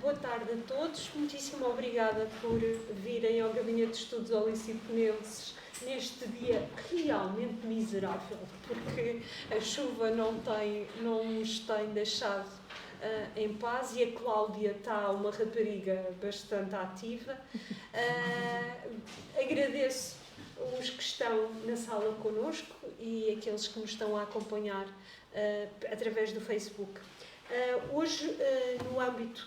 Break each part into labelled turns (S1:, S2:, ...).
S1: Boa tarde a todos, muitíssimo obrigada por virem ao Gabinete de Estudos Oliciponenses neste dia realmente miserável, porque a chuva não nos tem deixado em paz e a Cláudia está uma rapariga bastante ativa. Agradeço os que estão na sala connosco e aqueles que nos estão a acompanhar através do Facebook. Hoje, no âmbito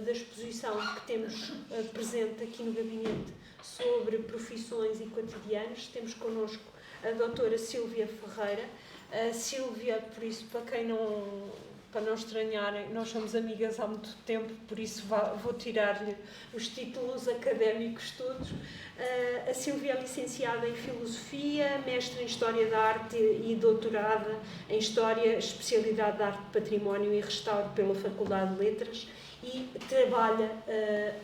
S1: da exposição que temos presente aqui no gabinete sobre profissões e cotidianos, temos connosco a doutora Sílvia Ferreira. A Sílvia, por isso, para não estranharem, nós somos amigas há muito tempo, por isso vou tirar-lhe os títulos académicos todos. A Sílvia é licenciada em Filosofia, mestre em História da Arte e doutorada em História, especialidade de Arte, Património e Restauro pela Faculdade de Letras e trabalha,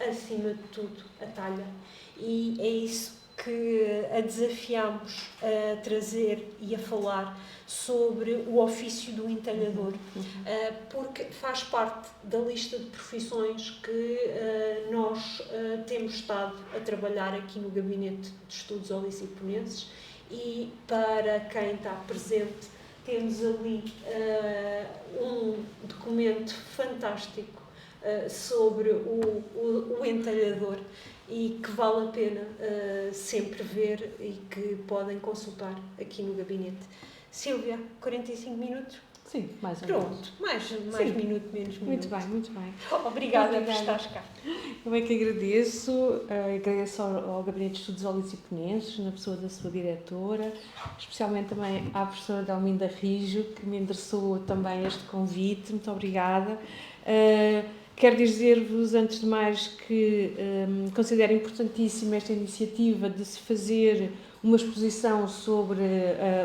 S1: acima de tudo, a talha. E é isso que a desafiamos a trazer e a falar sobre o ofício do entalhador, porque faz parte da lista de profissões que nós temos estado a trabalhar aqui no Gabinete de Estudos Oliciponenses e para quem está presente temos ali um documento fantástico sobre o entalhador e que vale a pena sempre ver e que podem consultar aqui no gabinete. Sílvia, 45 minutos?
S2: Sim, mais ou menos.
S1: Pronto, mais minuto, menos minuto.
S2: Muito bem.
S1: Obrigada por estares cá.
S2: Eu é que agradeço ao Gabinete de Estudos Oliciponenses, na pessoa da sua diretora, especialmente também à professora Delminda Rijo, que me endereçou também este convite. Muito obrigada. Quero dizer-vos, antes de mais, que considero importantíssima esta iniciativa de se fazer uma exposição sobre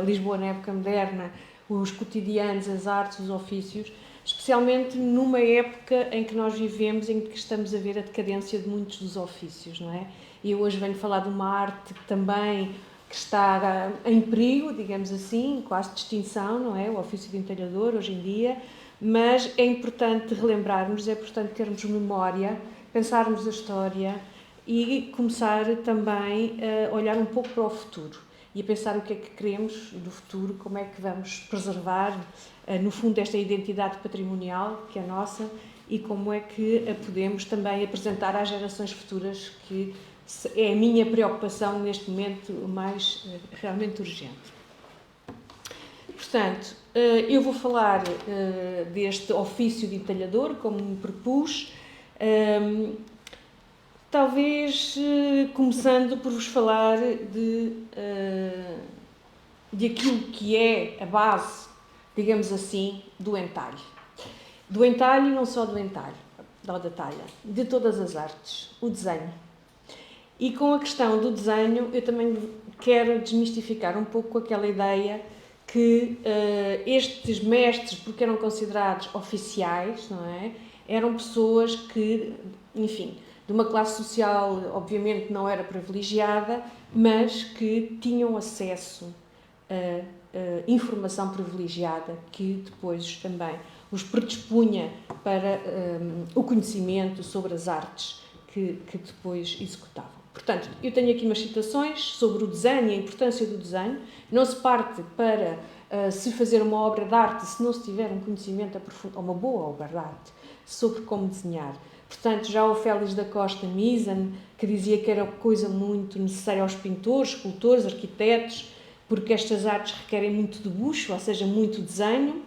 S2: Lisboa na época moderna, os cotidianos, as artes, os ofícios, especialmente numa época em que nós vivemos, em que estamos a ver a decadência de muitos dos ofícios, não é? E eu hoje venho falar de uma arte que está em perigo, digamos assim, quase de extinção, não é? O ofício de entalhador, hoje em dia. Mas é importante relembrarmos, é importante termos memória, pensarmos a história e começar também a olhar um pouco para o futuro e a pensar o que é que queremos do futuro, como é que vamos preservar, no fundo, esta identidade patrimonial que é nossa e como é que a podemos também apresentar às gerações futuras, que é a minha preocupação neste momento mais realmente urgente. Portanto, eu vou falar deste ofício de entalhador, como me propus, talvez começando por vos falar de aquilo que é a base, digamos assim, do entalhe. Do entalhe e não só do entalhe, ou da talha, de todas as artes, o desenho. E com a questão do desenho, eu também quero desmistificar um pouco aquela ideia que estes mestres, porque eram considerados oficiais, não é? Eram pessoas que, enfim, de uma classe social, obviamente, não era privilegiada, mas que tinham acesso a informação privilegiada que depois também os predispunha para o conhecimento sobre as artes que depois executavam. Portanto, eu tenho aqui umas citações sobre o desenho e a importância do desenho. Não se parte para se fazer uma obra de arte se não se tiver um conhecimento aprofundado, ou uma boa obra de arte, sobre como desenhar. Portanto, já o Félix da Costa Mizan, que dizia que era coisa muito necessária aos pintores, escultores, arquitetos, porque estas artes requerem muito debuxo, ou seja, muito desenho,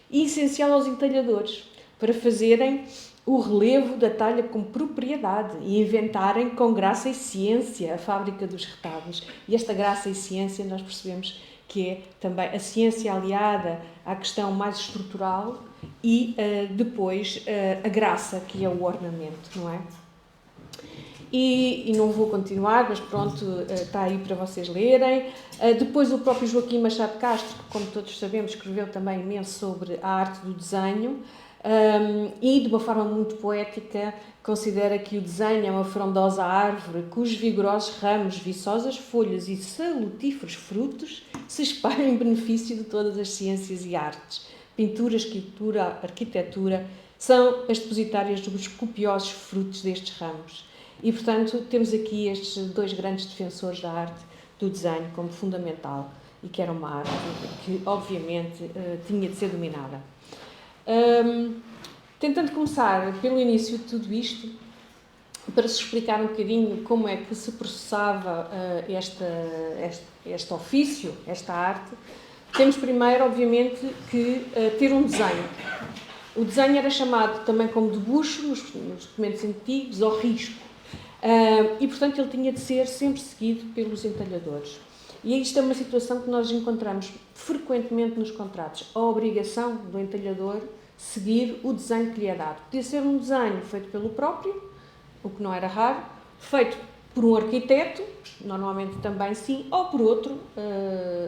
S2: e essencial aos entalhadores, para fazerem o relevo da talha com propriedade e inventarem com graça e ciência a fábrica dos retalhos. E esta graça e ciência nós percebemos que é também a ciência aliada à questão mais estrutural e depois a graça, que é o ornamento, não é? E não vou continuar, mas pronto, está aí para vocês lerem. Depois o próprio Joaquim Machado Castro, que, como todos sabemos, escreveu também imenso sobre a arte do desenho, e de uma forma muito poética considera que o desenho é uma frondosa árvore cujos vigorosos ramos, viçosas folhas e salutíferos frutos se espalham em benefício de todas as ciências e artes, pintura, escritura, arquitetura, são as depositárias dos copiosos frutos destes ramos. E, portanto, temos aqui estes dois grandes defensores da arte do desenho como fundamental e que era uma arte que, obviamente, tinha de ser dominada. Tentando começar pelo início de tudo isto, para se explicar um bocadinho como é que se processava este ofício, esta arte, temos primeiro, obviamente, que ter um desenho. O desenho era chamado também como debuxo nos documentos antigos, ou risco. E, portanto, ele tinha de ser sempre seguido pelos entalhadores. E isto é uma situação que nós encontramos frequentemente nos contratos. A obrigação do entalhador seguir o desenho que lhe é dado. Podia ser um desenho feito pelo próprio, o que não era raro, feito por um arquiteto, normalmente também sim, ou por outro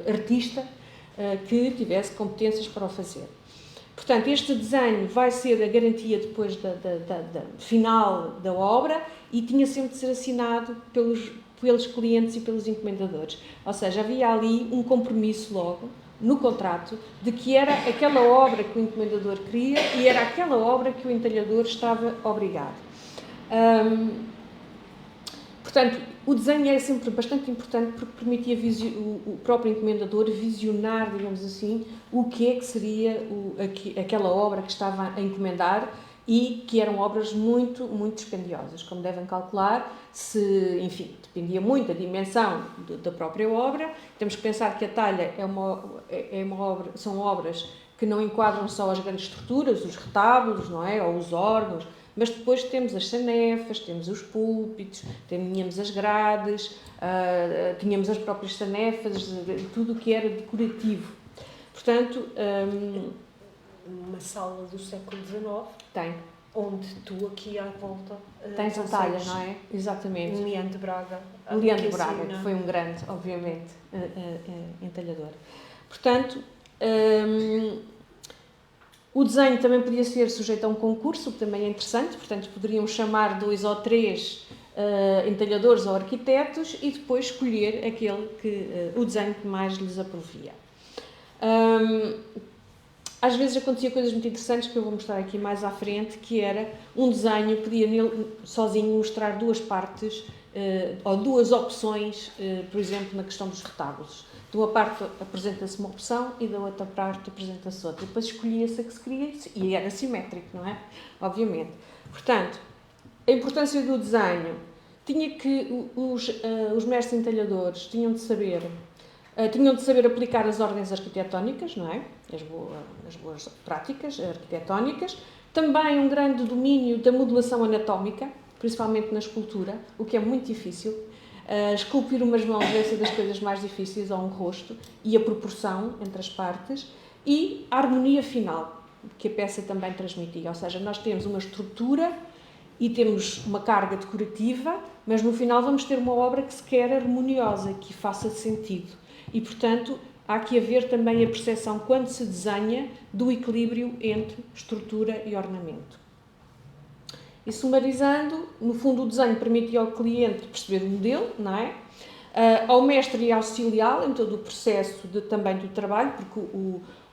S2: artista que tivesse competências para o fazer. Portanto, este desenho vai ser a garantia depois da final da obra e tinha sempre de ser assinado pelos clientes e pelos encomendadores. Ou seja, havia ali um compromisso logo, no contrato, de que era aquela obra que o encomendador queria e era aquela obra que o entalhador estava obrigado. Portanto, o desenho é sempre bastante importante porque permitia o próprio encomendador visionar, digamos assim, o que é que seria aquela obra que estava a encomendar e que eram obras muito, muito dispendiosas. Como devem calcular, enfim, dependia muito da dimensão da própria obra. Temos que pensar que a talha são obras que não enquadram só as grandes estruturas, os retábulos, não é? Ou os órgãos, mas depois temos as sanefas, temos os púlpitos, tínhamos as grades, tínhamos as próprias sanefas, tudo o que era decorativo. Portanto,
S1: uma sala do século XIX,
S2: tem.
S1: Onde tu aqui à volta
S2: tens a talha, não é? Exatamente.
S1: Um Leandro de Braga.
S2: O Leandro de Braga, que foi um grande, obviamente, entalhador. Portanto, o desenho também podia ser sujeito a um concurso, o que também é interessante, portanto, poderiam chamar 2 ou 3 entalhadores ou arquitetos e depois escolher o desenho que mais lhes aprovia. Às vezes acontecia coisas muito interessantes que eu vou mostrar aqui mais à frente, que era um desenho, podia sozinho mostrar 2 partes ou 2 opções, por exemplo, na questão dos retábulos. De uma parte apresenta-se uma opção e da outra parte apresenta-se outra. Depois escolhia-se a que se queria e era simétrico, não é? Obviamente. Portanto, a importância do desenho tinha que os mestres entalhadores tinham de saber aplicar as ordens arquitetónicas, não é? As boas práticas arquitetónicas. Também um grande domínio da modelação anatómica, principalmente na escultura, o que é muito difícil. Esculpir umas mãos deve ser das coisas mais difíceis, ou um rosto, e a proporção entre as partes, e a harmonia final, que a peça também transmitia. Ou seja, nós temos uma estrutura e temos uma carga decorativa, mas no final vamos ter uma obra que se quer harmoniosa, que faça sentido. E, portanto, há que haver também a percepção, quando se desenha, do equilíbrio entre estrutura e ornamento. E sumarizando, no fundo o desenho permitia ao cliente perceber o modelo, não é? Ao mestre e auxiliar em todo o processo também do trabalho, porque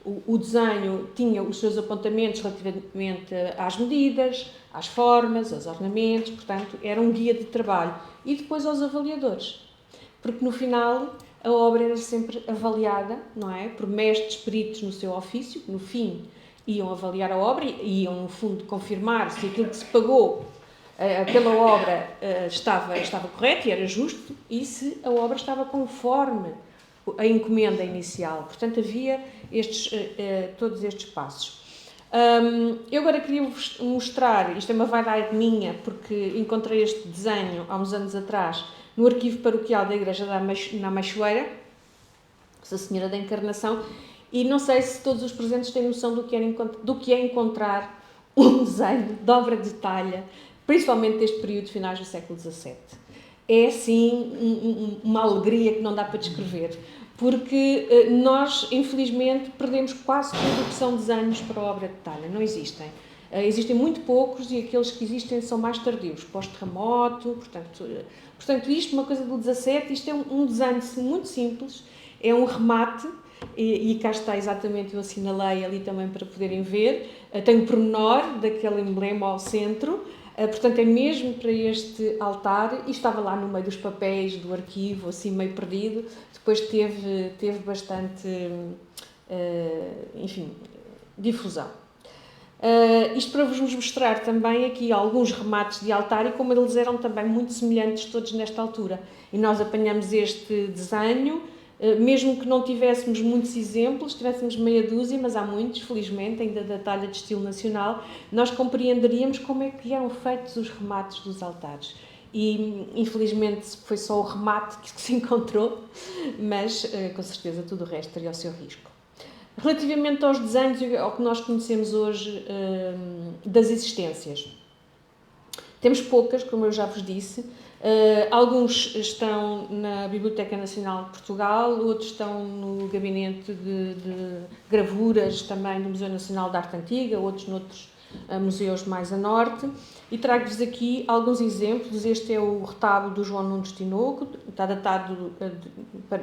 S2: o desenho tinha os seus apontamentos relativamente às medidas, às formas, aos ornamentos, portanto era um guia de trabalho. E depois aos avaliadores, porque no final a obra era sempre avaliada, não é? Por mestres peritos no seu ofício, no fim iam avaliar a obra e iam, no fundo, confirmar se aquilo que se pagou pela obra estava correto e era justo e se a obra estava conforme a encomenda inicial. Portanto, havia todos estes passos. Eu agora queria-vos mostrar, isto é uma vaidade minha, porque encontrei este desenho há uns anos atrás no arquivo paroquial da Igreja da Machoeira, Nossa Senhora da Encarnação, e não sei se todos os presentes têm noção do que é encontrar um desenho de obra de talha, principalmente deste período finais do século XVII. É, assim, uma alegria que não dá para descrever, porque nós, infelizmente, perdemos quase tudo o que são desenhos para a obra de talha. Não existem. Existem muito poucos e aqueles que existem são mais tardios, pós-terremoto, portanto, isto, uma coisa do XVII, isto é um desenho muito simples, é um remate, e cá está exatamente, eu assinalei ali também para poderem ver. Tem o pormenor daquele emblema ao centro, portanto é mesmo para este altar, e estava lá no meio dos papéis do arquivo, assim meio perdido. Depois teve bastante, enfim, difusão. Isto para vos mostrar também aqui alguns remates de altar e como eles eram também muito semelhantes todos nesta altura. E nós apanhamos este desenho, mesmo que não tivéssemos muitos exemplos, tivéssemos meia dúzia, mas há muitos, felizmente, ainda da talha de estilo nacional, nós compreenderíamos como é que eram feitos os remates dos altares. E infelizmente foi só o remate que se encontrou, mas com certeza tudo o resto teria o seu risco. Relativamente aos desenhos, ao que nós conhecemos hoje das existências, temos poucas, como eu já vos disse. Alguns estão na Biblioteca Nacional de Portugal, outros estão no gabinete de gravuras também do Museu Nacional de Arte Antiga, outros noutros museus mais a norte. E trago-vos aqui alguns exemplos. Este é o retábulo do João Nunes Tinoco, está datado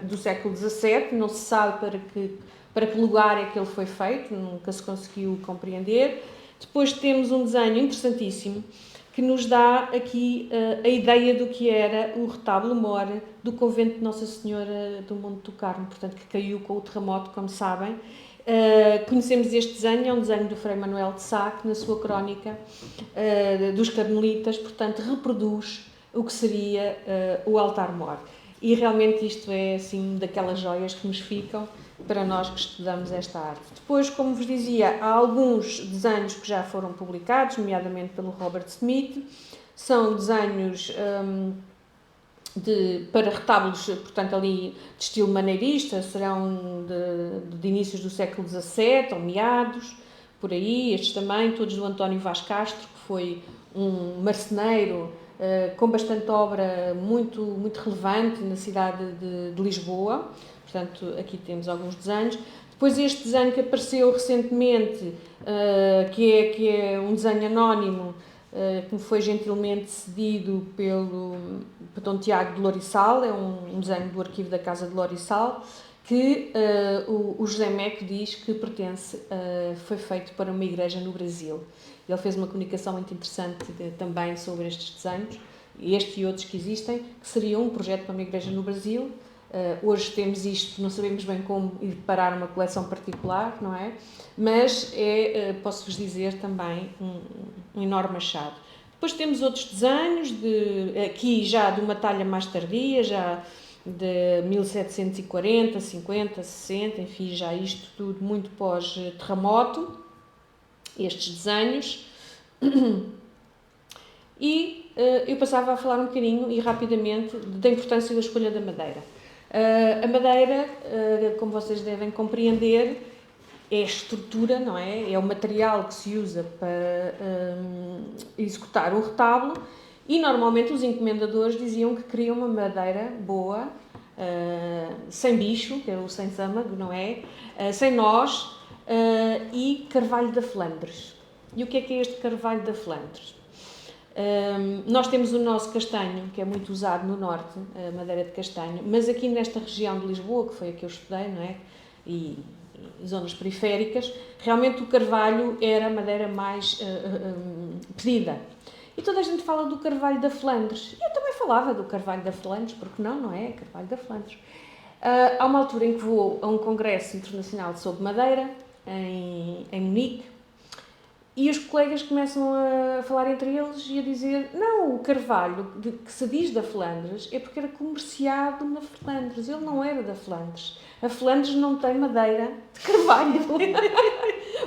S2: do século XVII, não se sabe para que lugar é que ele foi feito, nunca se conseguiu compreender. Depois temos um desenho interessantíssimo que nos dá aqui a ideia do que era o retábulo-mor do convento de Nossa Senhora do Monte do Carmo, portanto, que caiu com o terremoto, como sabem. Conhecemos este desenho, é um desenho do Frei Manuel de Sá, que na sua crónica dos Carmelitas, portanto, reproduz o que seria o altar-mor. E realmente isto é, assim, daquelas joias que nos ficam para nós que estudamos esta arte. Depois, como vos dizia, há alguns desenhos que já foram publicados, nomeadamente pelo Robert Smith. São desenhos para retábulos, portanto, ali de estilo maneirista, serão de inícios do século XVII, ou meados, por aí. Estes também, todos do António Vaz Castro, que foi um marceneiro com bastante obra muito, muito relevante na cidade de Lisboa. Portanto, aqui temos alguns desenhos. Depois este desenho que apareceu recentemente, que é um desenho anónimo, que me foi gentilmente cedido pelo Dom Tiago de Lorissal, é um desenho do arquivo da Casa de Lorissal, que o José Meco diz que foi feito para uma igreja no Brasil. Ele fez uma comunicação muito interessante também sobre estes desenhos, este e outros que existem, que seriam um projeto para uma igreja no Brasil. Hoje temos isto, não sabemos bem como ir parar uma coleção particular, não é? Mas posso-vos dizer também, um enorme achado. Depois temos outros desenhos, aqui já de uma talha mais tardia, já de 1740, 50, 60, enfim, já isto tudo muito pós-terremoto, estes desenhos. E eu passava a falar um bocadinho e rapidamente da importância da escolha da madeira. A madeira, como vocês devem compreender, é a estrutura, não é? É o material que se usa para executar o retábulo e normalmente os encomendadores diziam que queriam uma madeira boa, sem bicho, que é o sem sâmago, não é? Sem nós e carvalho da Flandres. E o que é este carvalho da Flandres? Nós temos o nosso castanho, que é muito usado no norte, a madeira de castanho, mas aqui nesta região de Lisboa, que foi a que eu estudei, não é? E zonas periféricas, realmente o carvalho era a madeira mais pedida. E toda a gente fala do carvalho da Flandres. Eu também falava do carvalho da Flandres, porque não é? Carvalho da Flandres. Há uma altura em que vou a um congresso internacional sobre madeira, em Munique, e os colegas começam a falar entre eles e a dizer: não, o carvalho que se diz da Flandres é porque era comerciado na Flandres, ele não era da Flandres. A Flandres não tem madeira de carvalho.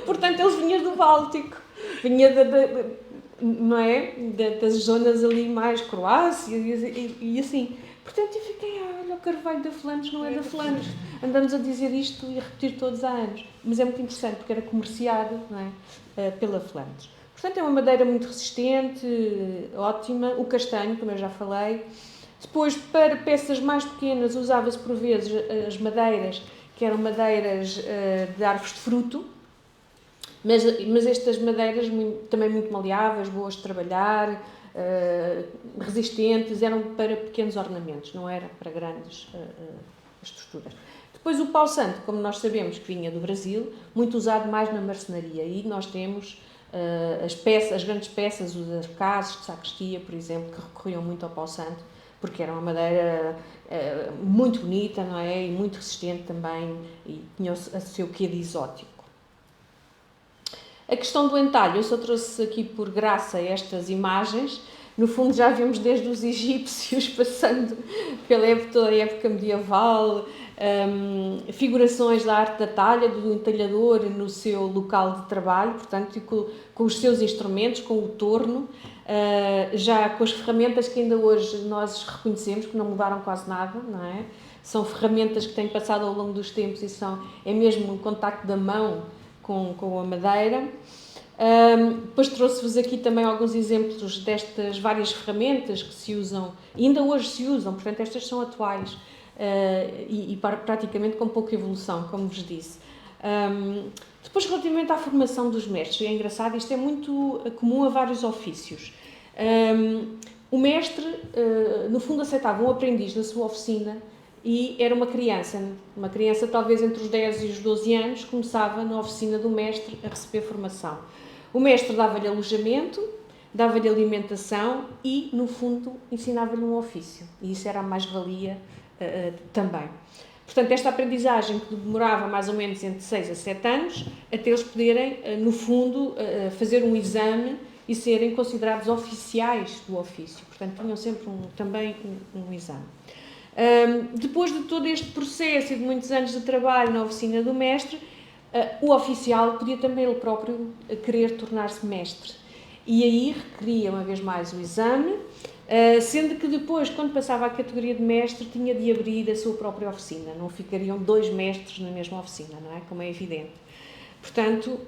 S2: Portanto, eles vinham do Báltico, vinha não é? Das zonas ali mais Croácia e assim. Portanto, eu fiquei: olha, o carvalho da Flandres não é da Flandres. Andamos a dizer isto e a repetir todos há anos. Mas é muito interessante porque era comerciado, não é? Pela Flandres. Portanto, é uma madeira muito resistente, ótima. O castanho, como eu já falei. Depois, para peças mais pequenas, usava-se por vezes as madeiras, que eram madeiras de árvores de fruto, mas estas madeiras também muito maleáveis, boas de trabalhar, resistentes, eram para pequenos ornamentos, não era para grandes estruturas. Depois o pau santo, como nós sabemos que vinha do Brasil, muito usado mais na marcenaria, e nós temos as grandes peças, os arcases de sacristia, por exemplo, que recorriam muito ao pau santo, porque era uma madeira muito bonita, não é? E muito resistente também, e tinha o seu quê de exótico. A questão do entalhe, eu só trouxe aqui por graça estas imagens. No fundo já vemos desde os egípcios, passando toda a época medieval, figurações da arte da talha, do entalhador no seu local de trabalho, portanto, com os seus instrumentos, com o torno, já com as ferramentas que ainda hoje nós reconhecemos, que não mudaram quase nada, não é? São ferramentas que têm passado ao longo dos tempos e é mesmo um contacto da mão com a madeira. Depois trouxe-vos aqui também alguns exemplos destas várias ferramentas que se usam, e ainda hoje se usam, portanto estas são atuais e praticamente com pouca evolução, como vos disse. Depois, relativamente à formação dos mestres, é engraçado, isto é muito comum a vários ofícios. O mestre, no fundo, aceitava um aprendiz na sua oficina e era uma criança talvez entre os 10 e os 12 anos, começava na oficina do mestre a receber formação. O mestre dava-lhe alojamento, dava-lhe alimentação e, no fundo, ensinava-lhe um ofício. E isso era a mais-valia também. Portanto, esta aprendizagem que demorava mais ou menos entre 6 a 7 anos, até eles poderem, no fundo, fazer um exame e serem considerados oficiais do ofício. Portanto, tinham sempre também um exame. Depois de todo este processo e de muitos anos de trabalho na oficina do mestre, o oficial podia também ele próprio querer tornar-se mestre. E aí requeria, uma vez mais, o exame, sendo que depois, quando passava à categoria de mestre, tinha de abrir a sua própria oficina. Não ficariam 2 mestres na mesma oficina, não é? Como é evidente. Portanto,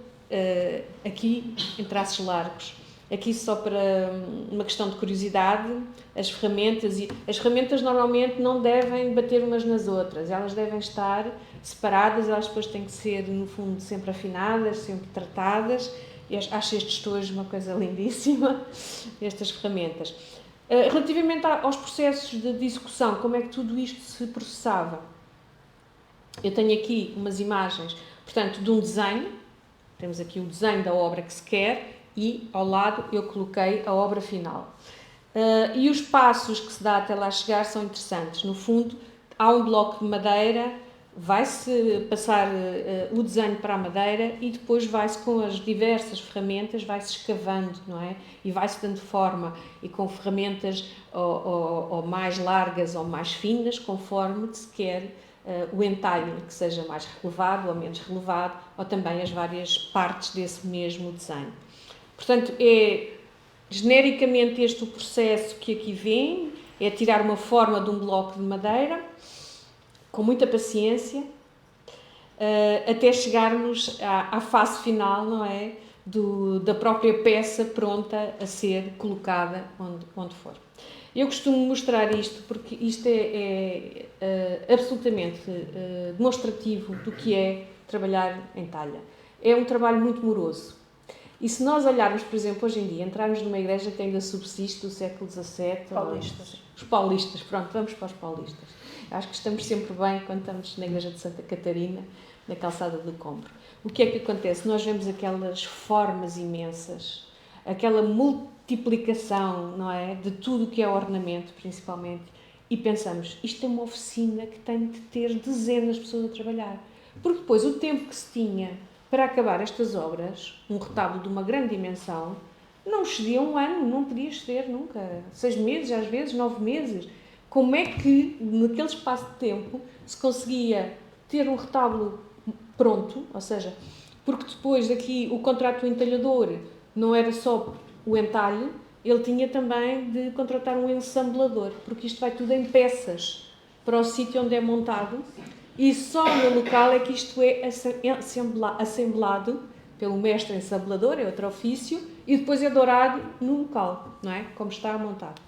S2: aqui, em traços largos, aqui só para uma questão de curiosidade, as ferramentas normalmente não devem bater umas nas outras, elas devem estar separadas, elas depois têm que ser, no fundo, sempre afinadas, sempre tratadas. Acho estes tojos uma coisa lindíssima, estas ferramentas. Relativamente aos processos de execução, como é que tudo isto se processava? Eu tenho aqui umas imagens, portanto, de um desenho, temos aqui o desenho da obra que se quer, e ao lado eu coloquei a obra final. E os passos que se dá até lá chegar são interessantes. No fundo, há um bloco de madeira, vai-se passar o desenho para a madeira e depois vai-se com as diversas ferramentas, vai-se escavando, não é? E vai-se dando forma, e com ferramentas ou mais largas ou mais finas, conforme se quer o entalhe que seja mais relevado ou menos relevado, ou também as várias partes desse mesmo desenho. Portanto, é genericamente este o processo que aqui vem, é tirar uma forma de um bloco de madeira, com muita paciência, até chegarmos à fase final, não é? Da própria peça pronta a ser colocada onde for. Eu costumo mostrar isto porque isto é absolutamente demonstrativo do que é trabalhar em talha. É um trabalho muito moroso. E se nós olharmos, por exemplo, hoje em dia, entrarmos numa igreja que ainda subsiste do século XVII...
S1: Paulistas.
S2: Os paulistas, pronto, vamos para os paulistas. Acho que estamos sempre bem quando estamos na igreja de Santa Catarina, na calçada do Combro. O que é que acontece? Nós vemos aquelas formas imensas, aquela multiplicação, não é? De tudo o que é ornamento, principalmente, e pensamos, isto é uma oficina que tem de ter dezenas de pessoas a trabalhar. Porque depois o tempo que se tinha para acabar estas obras, um retábulo de uma grande dimensão, não excedia um ano, não podia exceder nunca. 6 meses, às vezes 9 meses. Como é que, naquele espaço de tempo, se conseguia ter um retábulo pronto, ou seja, porque depois aqui o contrato do entalhador não era só o entalhe, ele tinha também de contratar um ensamblador, porque isto vai tudo em peças para o sítio onde é montado, e só no local é que isto é assemblado pelo mestre ensamblador, é outro ofício, e depois é dourado no local, não é? Como está montado.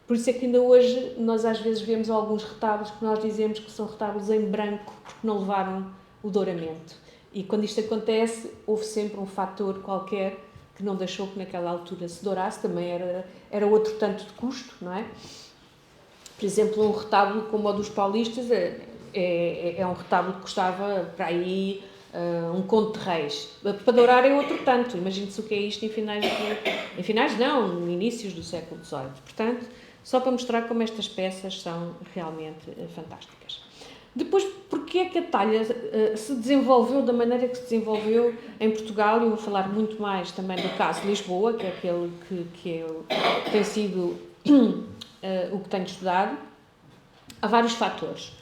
S2: Por isso é que ainda hoje nós às vezes vemos alguns retábulos que nós dizemos que são retábulos em branco porque não levaram o douramento. E quando isto acontece, houve sempre um fator qualquer que não deixou que naquela altura se dourasse, também era outro tanto de custo, não é? Por exemplo, um retábulo como o dos paulistas é um retábulo que custava para aí um conto de reis. Para dourar é outro tanto. Imagine-se o que é isto em inícios do século XVIII. Portanto, só para mostrar como estas peças são realmente fantásticas. Depois, porque é que a talha se desenvolveu da maneira que se desenvolveu em Portugal? Eu vou falar muito mais também do caso de Lisboa, que é aquele que tem sido o que tenho estudado. Há vários fatores.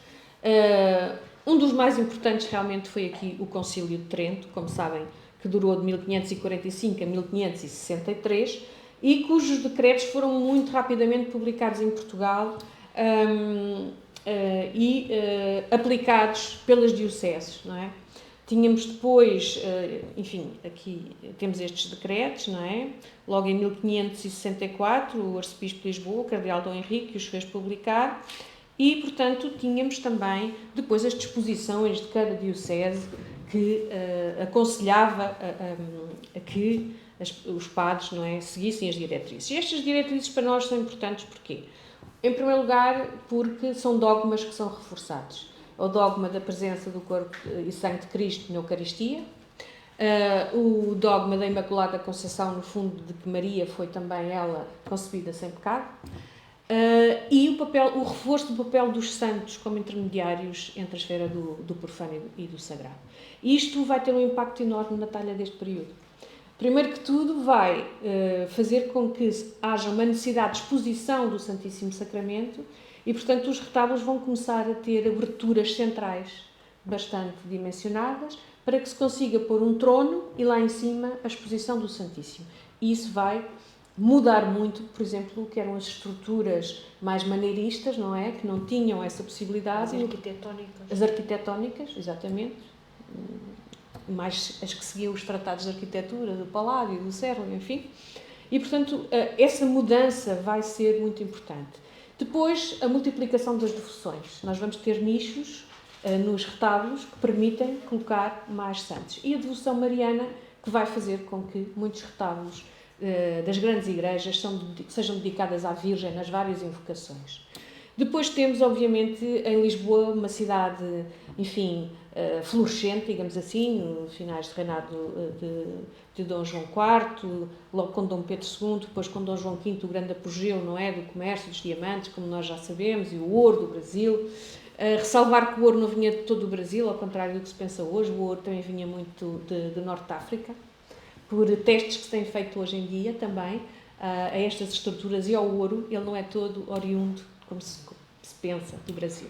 S2: Um dos mais importantes realmente foi aqui o Concílio de Trento, como sabem, que durou de 1545 a 1563 e cujos decretos foram muito rapidamente publicados em Portugal e aplicados pelas dioceses, não é? Tínhamos depois, enfim, aqui temos estes decretos, não é? Logo em 1564, o arcebispo de Lisboa, o cardeal Dom Henrique, os fez publicar e, portanto, tínhamos também depois as disposições de cada diocese que aconselhava a que os padres, não é, seguissem as diretrizes. E estas diretrizes para nós são importantes porquê? Em primeiro lugar, porque são dogmas que são reforçados. O dogma da presença do corpo e sangue de Cristo na Eucaristia, o dogma da Imaculada Conceição, no fundo, de que Maria foi também ela concebida sem pecado, e o reforço do papel dos santos como intermediários entre a esfera do profano e do sagrado. E isto vai ter um impacto enorme na talha deste período. Primeiro que tudo, vai fazer com que haja uma necessidade de exposição do Santíssimo Sacramento e, portanto, os retábulos vão começar a ter aberturas centrais bastante dimensionadas para que se consiga pôr um trono e lá em cima a exposição do Santíssimo. E isso vai mudar muito, por exemplo, o que eram as estruturas mais maneiristas, não é? Que não tinham essa possibilidade.
S1: As arquitetónicas.
S2: As arquitetónicas, exatamente. Mais as que seguiam os tratados de arquitetura, do Paládio, do Cerro, enfim. E, portanto, essa mudança vai ser muito importante. Depois, a multiplicação das devoções. Nós vamos ter nichos nos retábulos que permitem colocar mais santos. E a devoção mariana, que vai fazer com que muitos retábulos das grandes igrejas sejam dedicadas à Virgem nas várias invocações. Depois temos, obviamente, em Lisboa, uma cidade, enfim, florescente, digamos assim, nos finais do reinado de Dom João IV, logo com Dom Pedro II, depois com Dom João V, o grande apogeu, não é, do comércio dos diamantes, como nós já sabemos, e o ouro do Brasil. Ressalvar que o ouro não vinha de todo o Brasil, ao contrário do que se pensa hoje, o ouro também vinha muito de Norte de África, por testes que se têm feito hoje em dia também, a estas estruturas e ao ouro, ele não é todo oriundo, como se pensa, do Brasil.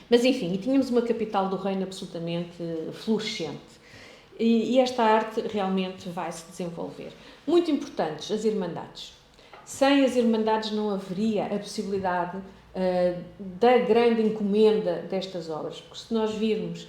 S2: Mas, enfim, e tínhamos uma capital do reino absolutamente florescente. E esta arte realmente vai se desenvolver. Muito importantes, as Irmandades. Sem as Irmandades não haveria a possibilidade da grande encomenda destas obras. Porque se nós virmos,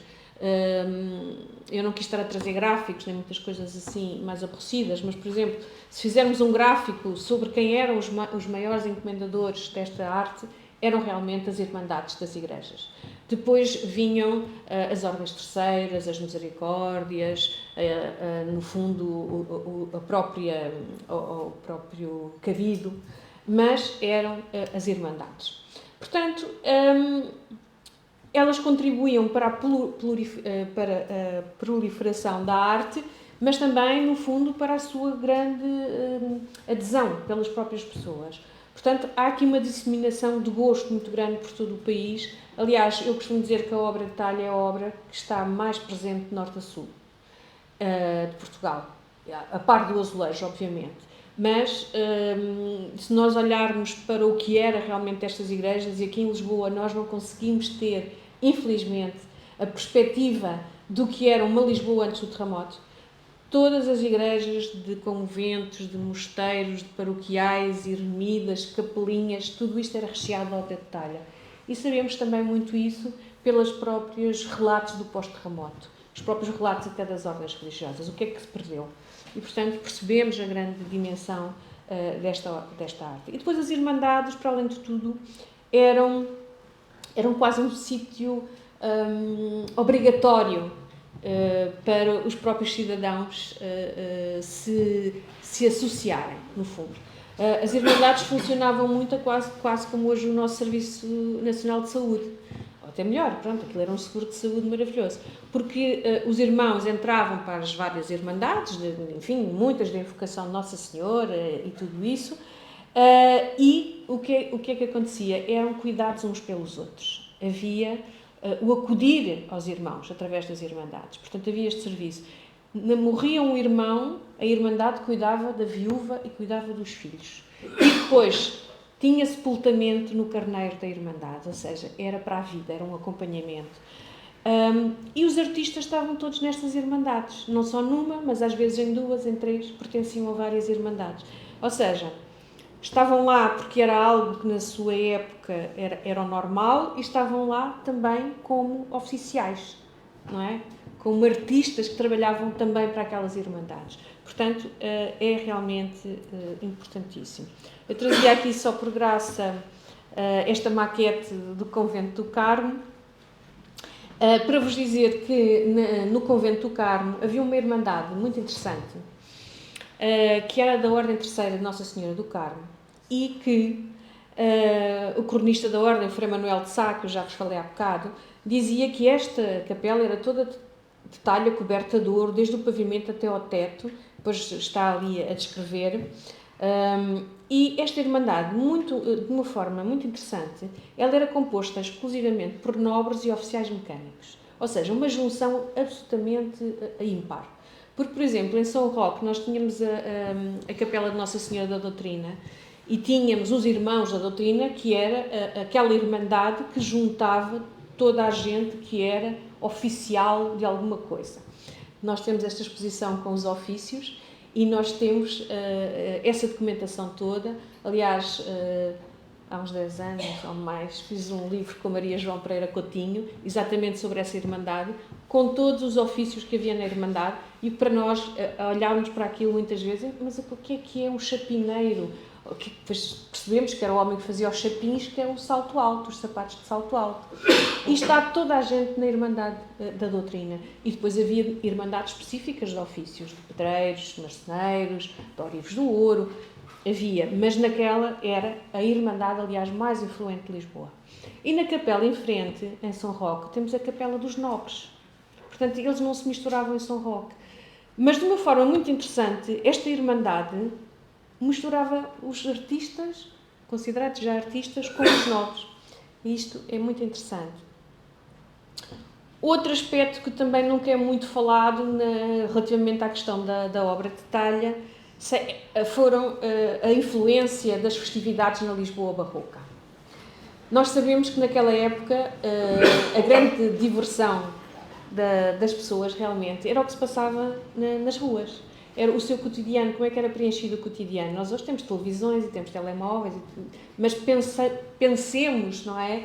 S2: eu não quis estar a trazer gráficos, nem muitas coisas assim mais aborrecidas, mas, por exemplo, se fizermos um gráfico sobre quem eram os maiores encomendadores desta arte, eram realmente as Irmandades das igrejas. Depois vinham as ordens terceiras, as misericórdias, no fundo o próprio cabido, mas eram as Irmandades. Portanto, elas contribuíam para a proliferação da arte, mas também, no fundo, para a sua grande adesão pelas próprias pessoas. Portanto, há aqui uma disseminação de gosto muito grande por todo o país. Aliás, eu costumo dizer que a obra de talha é a obra que está mais presente de norte a sul de Portugal, a par do azulejo, obviamente. Mas, se nós olharmos para o que era realmente estas igrejas, e aqui em Lisboa nós não conseguimos ter, infelizmente, a perspectiva do que era uma Lisboa antes do terremoto, todas as igrejas de conventos, de mosteiros, de paroquiais, ermidas, capelinhas, tudo isto era recheado de obra de talha. E sabemos também muito isso pelos próprios relatos do pós-terremoto, os próprios relatos até das ordens religiosas, o que é que se perdeu. E, portanto, percebemos a grande dimensão desta arte. E depois as Irmandades, para além de tudo, eram quase um sítio obrigatório para os próprios cidadãos se associarem, no fundo. As Irmandades funcionavam muito quase como hoje o nosso Serviço Nacional de Saúde. até melhor, pronto, aquilo era um seguro de saúde maravilhoso, porque os irmãos entravam para as várias irmandades, enfim, muitas da invocação de Nossa Senhora e tudo isso, e o que é que acontecia? Eram cuidados uns pelos outros. Havia o acudir aos irmãos através das irmandades. Portanto, havia este serviço. Morria um irmão, a irmandade cuidava da viúva e cuidava dos filhos. E depois tinha sepultamento no carneiro da irmandade, ou seja, era para a vida, era um acompanhamento. E os artistas estavam todos nestas irmandades, não só numa, mas às vezes em 2, em 3, pertenciam a várias irmandades. Ou seja, estavam lá porque era algo que na sua época era o normal e estavam lá também como oficiais, não é? Como artistas que trabalhavam também para aquelas irmandades. Portanto, é realmente importantíssimo. Eu trazia aqui só por graça esta maquete do Convento do Carmo, para vos dizer que no Convento do Carmo havia uma irmandade muito interessante, que era da Ordem Terceira de Nossa Senhora do Carmo, e que o cronista da Ordem, Frei Manuel de Sá, que eu já vos falei há bocado, dizia que esta capela era toda de talha coberta de ouro, desde o pavimento até ao teto, depois está ali a descrever. E esta irmandade, de uma forma muito interessante, ela era composta exclusivamente por nobres e oficiais mecânicos. Ou seja, uma junção absolutamente ímpar. Porque, por exemplo, em São Roque nós tínhamos a Capela de Nossa Senhora da Doutrina e tínhamos os Irmãos da Doutrina, que era aquela irmandade que juntava toda a gente que era oficial de alguma coisa. Nós temos esta exposição com os ofícios e nós temos essa documentação toda. Aliás, há uns 10 anos ou mais, fiz um livro com Maria João Pereira Coutinho, exatamente sobre essa irmandade, com todos os ofícios que havia na irmandade, e para nós olharmos para aquilo muitas vezes, mas o que é um chapineiro? Depois percebemos que era o homem que fazia os chapins, que é o salto alto, os sapatos de salto alto. E está toda a gente na Irmandade da Doutrina. E depois havia irmandades específicas de ofícios, de pedreiros, de marceneiros, de ourivos do ouro. Havia, mas naquela era a Irmandade, aliás, mais influente de Lisboa. E na capela em frente, em São Roque, temos a Capela dos Nobres. Portanto, eles não se misturavam em São Roque. Mas de uma forma muito interessante, esta Irmandade misturava os artistas, considerados já artistas, com os nobres. E isto é muito interessante. Outro aspecto que também nunca é muito falado relativamente à questão da obra de talha foram a influência das festividades na Lisboa barroca. Nós sabemos que naquela época a grande diversão das pessoas realmente era o que se passava nas ruas. Era o seu cotidiano, como é que era preenchido o cotidiano. Nós hoje temos televisões e temos telemóveis, mas pensemos, não é,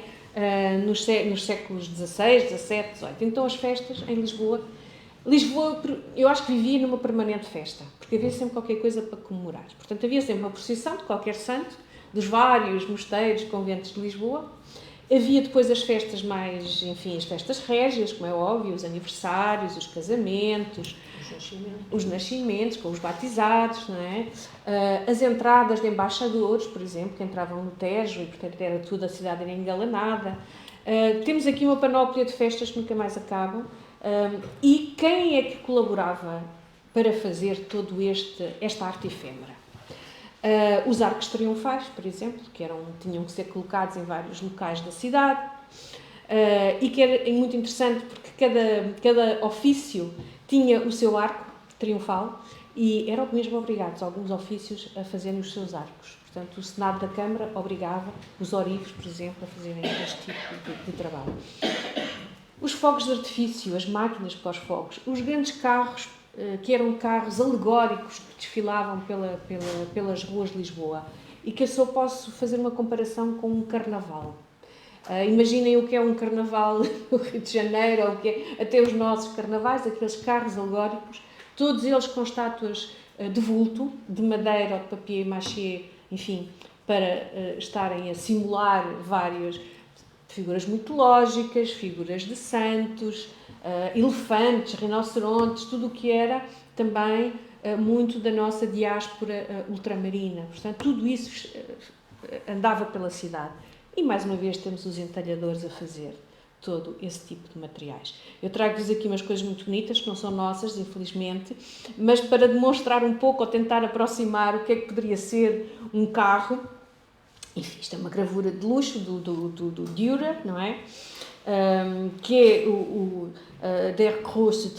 S2: nos séculos XVI, XVII, XVIII. Então as festas em Lisboa, eu acho que vivia numa permanente festa, porque havia sempre qualquer coisa para comemorar. Portanto, havia sempre uma procissão de qualquer santo, dos vários mosteiros, conventos de Lisboa. Havia depois as festas as festas régias, como é óbvio, os aniversários, os casamentos, os nascimentos, com os batizados, não é? As entradas de embaixadores, por exemplo, que entravam no Tejo e, portanto, era tudo, a cidade era engalanada. Temos aqui uma panóplia de festas que nunca mais acabam. E quem é que colaborava para fazer todo esta arte efêmera? Os arcos triunfais, por exemplo, que tinham que ser colocados em vários locais da cidade, e que era muito interessante porque cada ofício tinha o seu arco triunfal e eram mesmo obrigados alguns ofícios a fazerem os seus arcos. Portanto, o Senado da Câmara obrigava os ourivos, por exemplo, a fazerem este tipo de trabalho. Os fogos de artifício, as máquinas para os fogos, os grandes carros, que eram carros alegóricos que desfilavam pelas ruas de Lisboa, e que eu só posso fazer uma comparação com um carnaval. Imaginem o que é um carnaval no Rio de Janeiro, ou o que é até os nossos carnavais, aqueles carros alegóricos, todos eles com estátuas de vulto, de madeira ou de papier-mâché, enfim, para estarem a simular várias figuras mitológicas, figuras de santos, elefantes, rinocerontes, tudo o que era também muito da nossa diáspora ultramarina. Portanto, tudo isso andava pela cidade. E, mais uma vez, temos os entalhadores a fazer todo esse tipo de materiais. Eu trago-vos aqui umas coisas muito bonitas, que não são nossas, infelizmente, mas para demonstrar um pouco ou tentar aproximar o que é que poderia ser um carro. Enfim, isto é uma gravura de luxo do Dürer, não é? Que é o Der große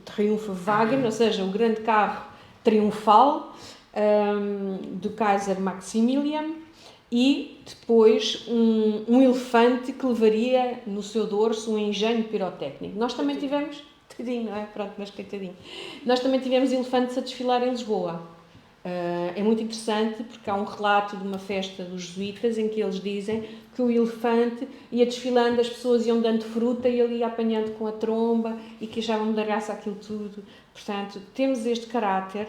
S2: Triumphwagen, ou seja, o grande carro triunfal do Kaiser Maximilian, e depois um elefante que levaria no seu dorso um engenho pirotécnico. Nós também tivemos, tadinho, não é? Pronto, mas coitadinho. Nós também tivemos elefantes a desfilar em Lisboa. É muito interessante porque há um relato de uma festa dos jesuítas em que eles dizem que o elefante ia desfilando, as pessoas iam dando fruta e ele ia apanhando com a tromba e que achavam da graça aquilo tudo. Portanto, temos este caráter.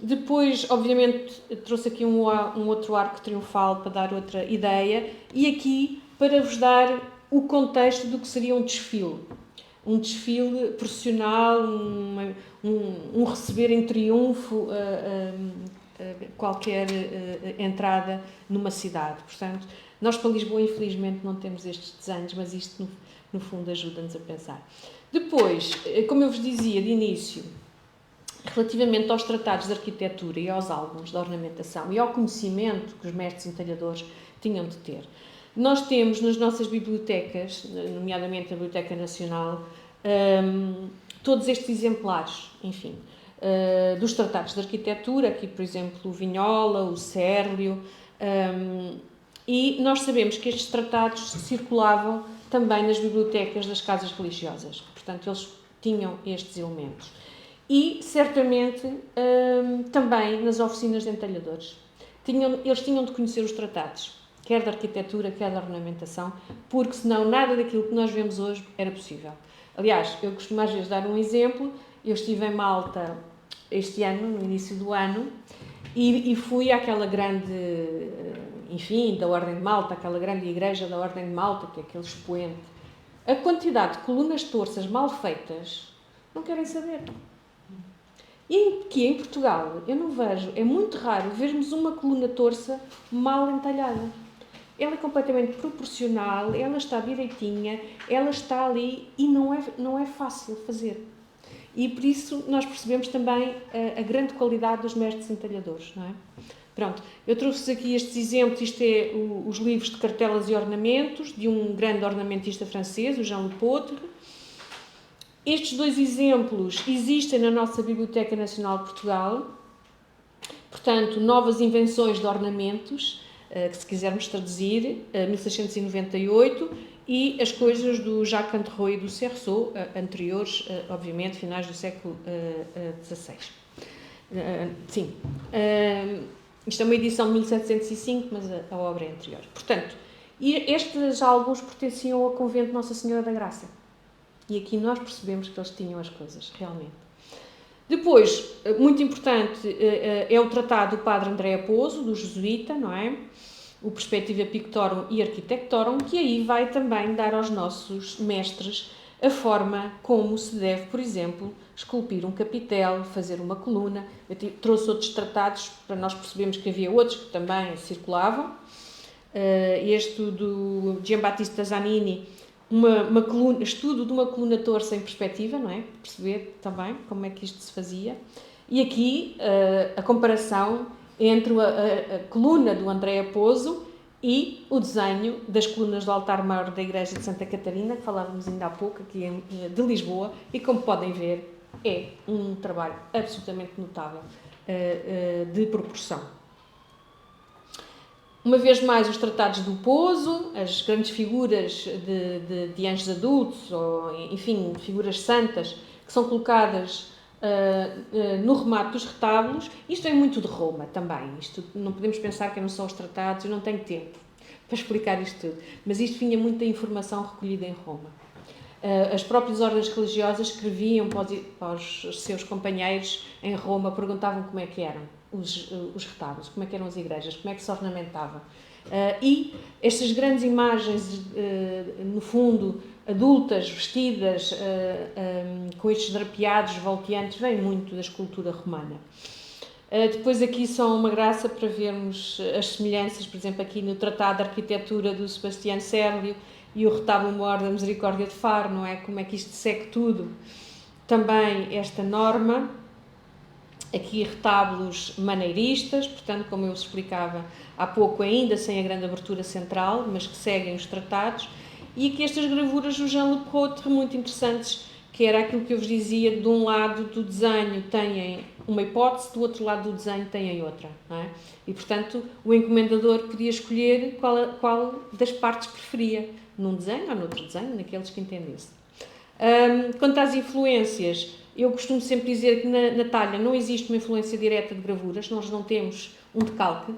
S2: Depois, obviamente, trouxe aqui um outro arco triunfal para dar outra ideia e aqui para vos dar o contexto do que seria um desfile. Um desfile processional, um receber em triunfo qualquer entrada numa cidade. Portanto, nós para Lisboa, infelizmente, não temos estes desenhos, mas isto, no fundo, ajuda-nos a pensar. Depois, como eu vos dizia de início, relativamente aos tratados de arquitetura e aos álbuns de ornamentação e ao conhecimento que os mestres entalhadores tinham de ter, nós temos nas nossas bibliotecas, nomeadamente a Biblioteca Nacional, todos estes exemplares, enfim, dos tratados de arquitetura, aqui, por exemplo, o Vignola, o Cérlio, e nós sabemos que estes tratados circulavam também nas bibliotecas das casas religiosas, portanto, eles tinham estes elementos. E, certamente, também nas oficinas de entalhadores. Eles tinham de conhecer os tratados, quer da arquitetura, quer da ornamentação, porque senão nada daquilo que nós vemos hoje era possível. Aliás, eu costumo às vezes dar um exemplo. Eu estive em Malta este ano, no início do ano, e fui àquela grande, enfim, da Ordem de Malta, aquela grande igreja da Ordem de Malta, que é aquele expoente. A quantidade de colunas torças mal feitas, não querem saber. E aqui em Portugal, eu não vejo, é muito raro vermos uma coluna torça mal entalhada. Ela é completamente proporcional, ela está direitinha, ela está ali e não é fácil fazer. E por isso nós percebemos também a grande qualidade dos mestres entalhadores, não é? Pronto, eu trouxe aqui estes exemplos, isto é os livros de cartelas e ornamentos, de um grande ornamentista francês, o Jean Le Potre. Estes dois exemplos existem na nossa Biblioteca Nacional de Portugal, portanto, novas invenções de ornamentos, que se quisermos traduzir, 1698, e as coisas do Jacques Anterroy e do Cerceau, anteriores, obviamente, finais do século XVI. Sim. Isto é uma edição de 1705, mas a obra é anterior. Portanto, estes álbuns pertenciam ao convento de Nossa Senhora da Graça. E aqui nós percebemos que eles tinham as coisas, realmente. Depois, muito importante, é o tratado do Padre Andrea Pozzo, do jesuíta, não é? O Perspectiva Pictorum e Architectorum, que aí vai também dar aos nossos mestres a forma como se deve, por exemplo, esculpir um capitel, fazer uma coluna. Eu trouxe outros tratados para nós percebermos que havia outros que também circulavam. Este do Giambattista Zanini, uma coluna, estudo de uma coluna torça em perspectiva, não é? Perceber também como é que isto se fazia. E aqui a comparação entre a coluna do Andrea Pozzo e o desenho das colunas do altar maior da Igreja de Santa Catarina, que falávamos ainda há pouco, aqui de Lisboa, e como podem ver, é um trabalho absolutamente notável de proporção. Uma vez mais, os tratados do Pozzo, as grandes figuras de anjos adultos, ou, enfim, figuras santas, que são colocadas no remate dos retábulos. Isto é muito de Roma também. Isto, não podemos pensar que eram só os tratados, eu não tenho tempo para explicar isto tudo. Mas isto vinha muito da informação recolhida em Roma. As próprias ordens religiosas escreviam para os seus companheiros em Roma, perguntavam como é que eram os retábulos, como é que eram as igrejas, como é que se ornamentava. E estas grandes imagens, no fundo, adultas, vestidas, com estes drapeados volteantes, vêm muito da escultura romana. Depois aqui só uma graça para vermos as semelhanças, por exemplo, aqui no Tratado de Arquitetura do Sebastião Cérlio e o retábulo maior da Misericórdia de Faro, não é? Como é que isto segue tudo. Também esta norma, aqui retábulos maneiristas, portanto, como eu vos explicava há pouco, ainda sem a grande abertura central, mas que seguem os tratados, e aqui estas gravuras do Jean Le Coultre, muito interessantes, que era aquilo que eu vos dizia, de um lado do desenho têm uma hipótese, do outro lado do desenho têm outra, não é? E, portanto, o encomendador podia escolher qual das partes preferia, num desenho ou noutro desenho, naqueles que entendesse. Quanto às influências, eu costumo sempre dizer que na talha não existe uma influência direta de gravuras, nós não temos um decalque.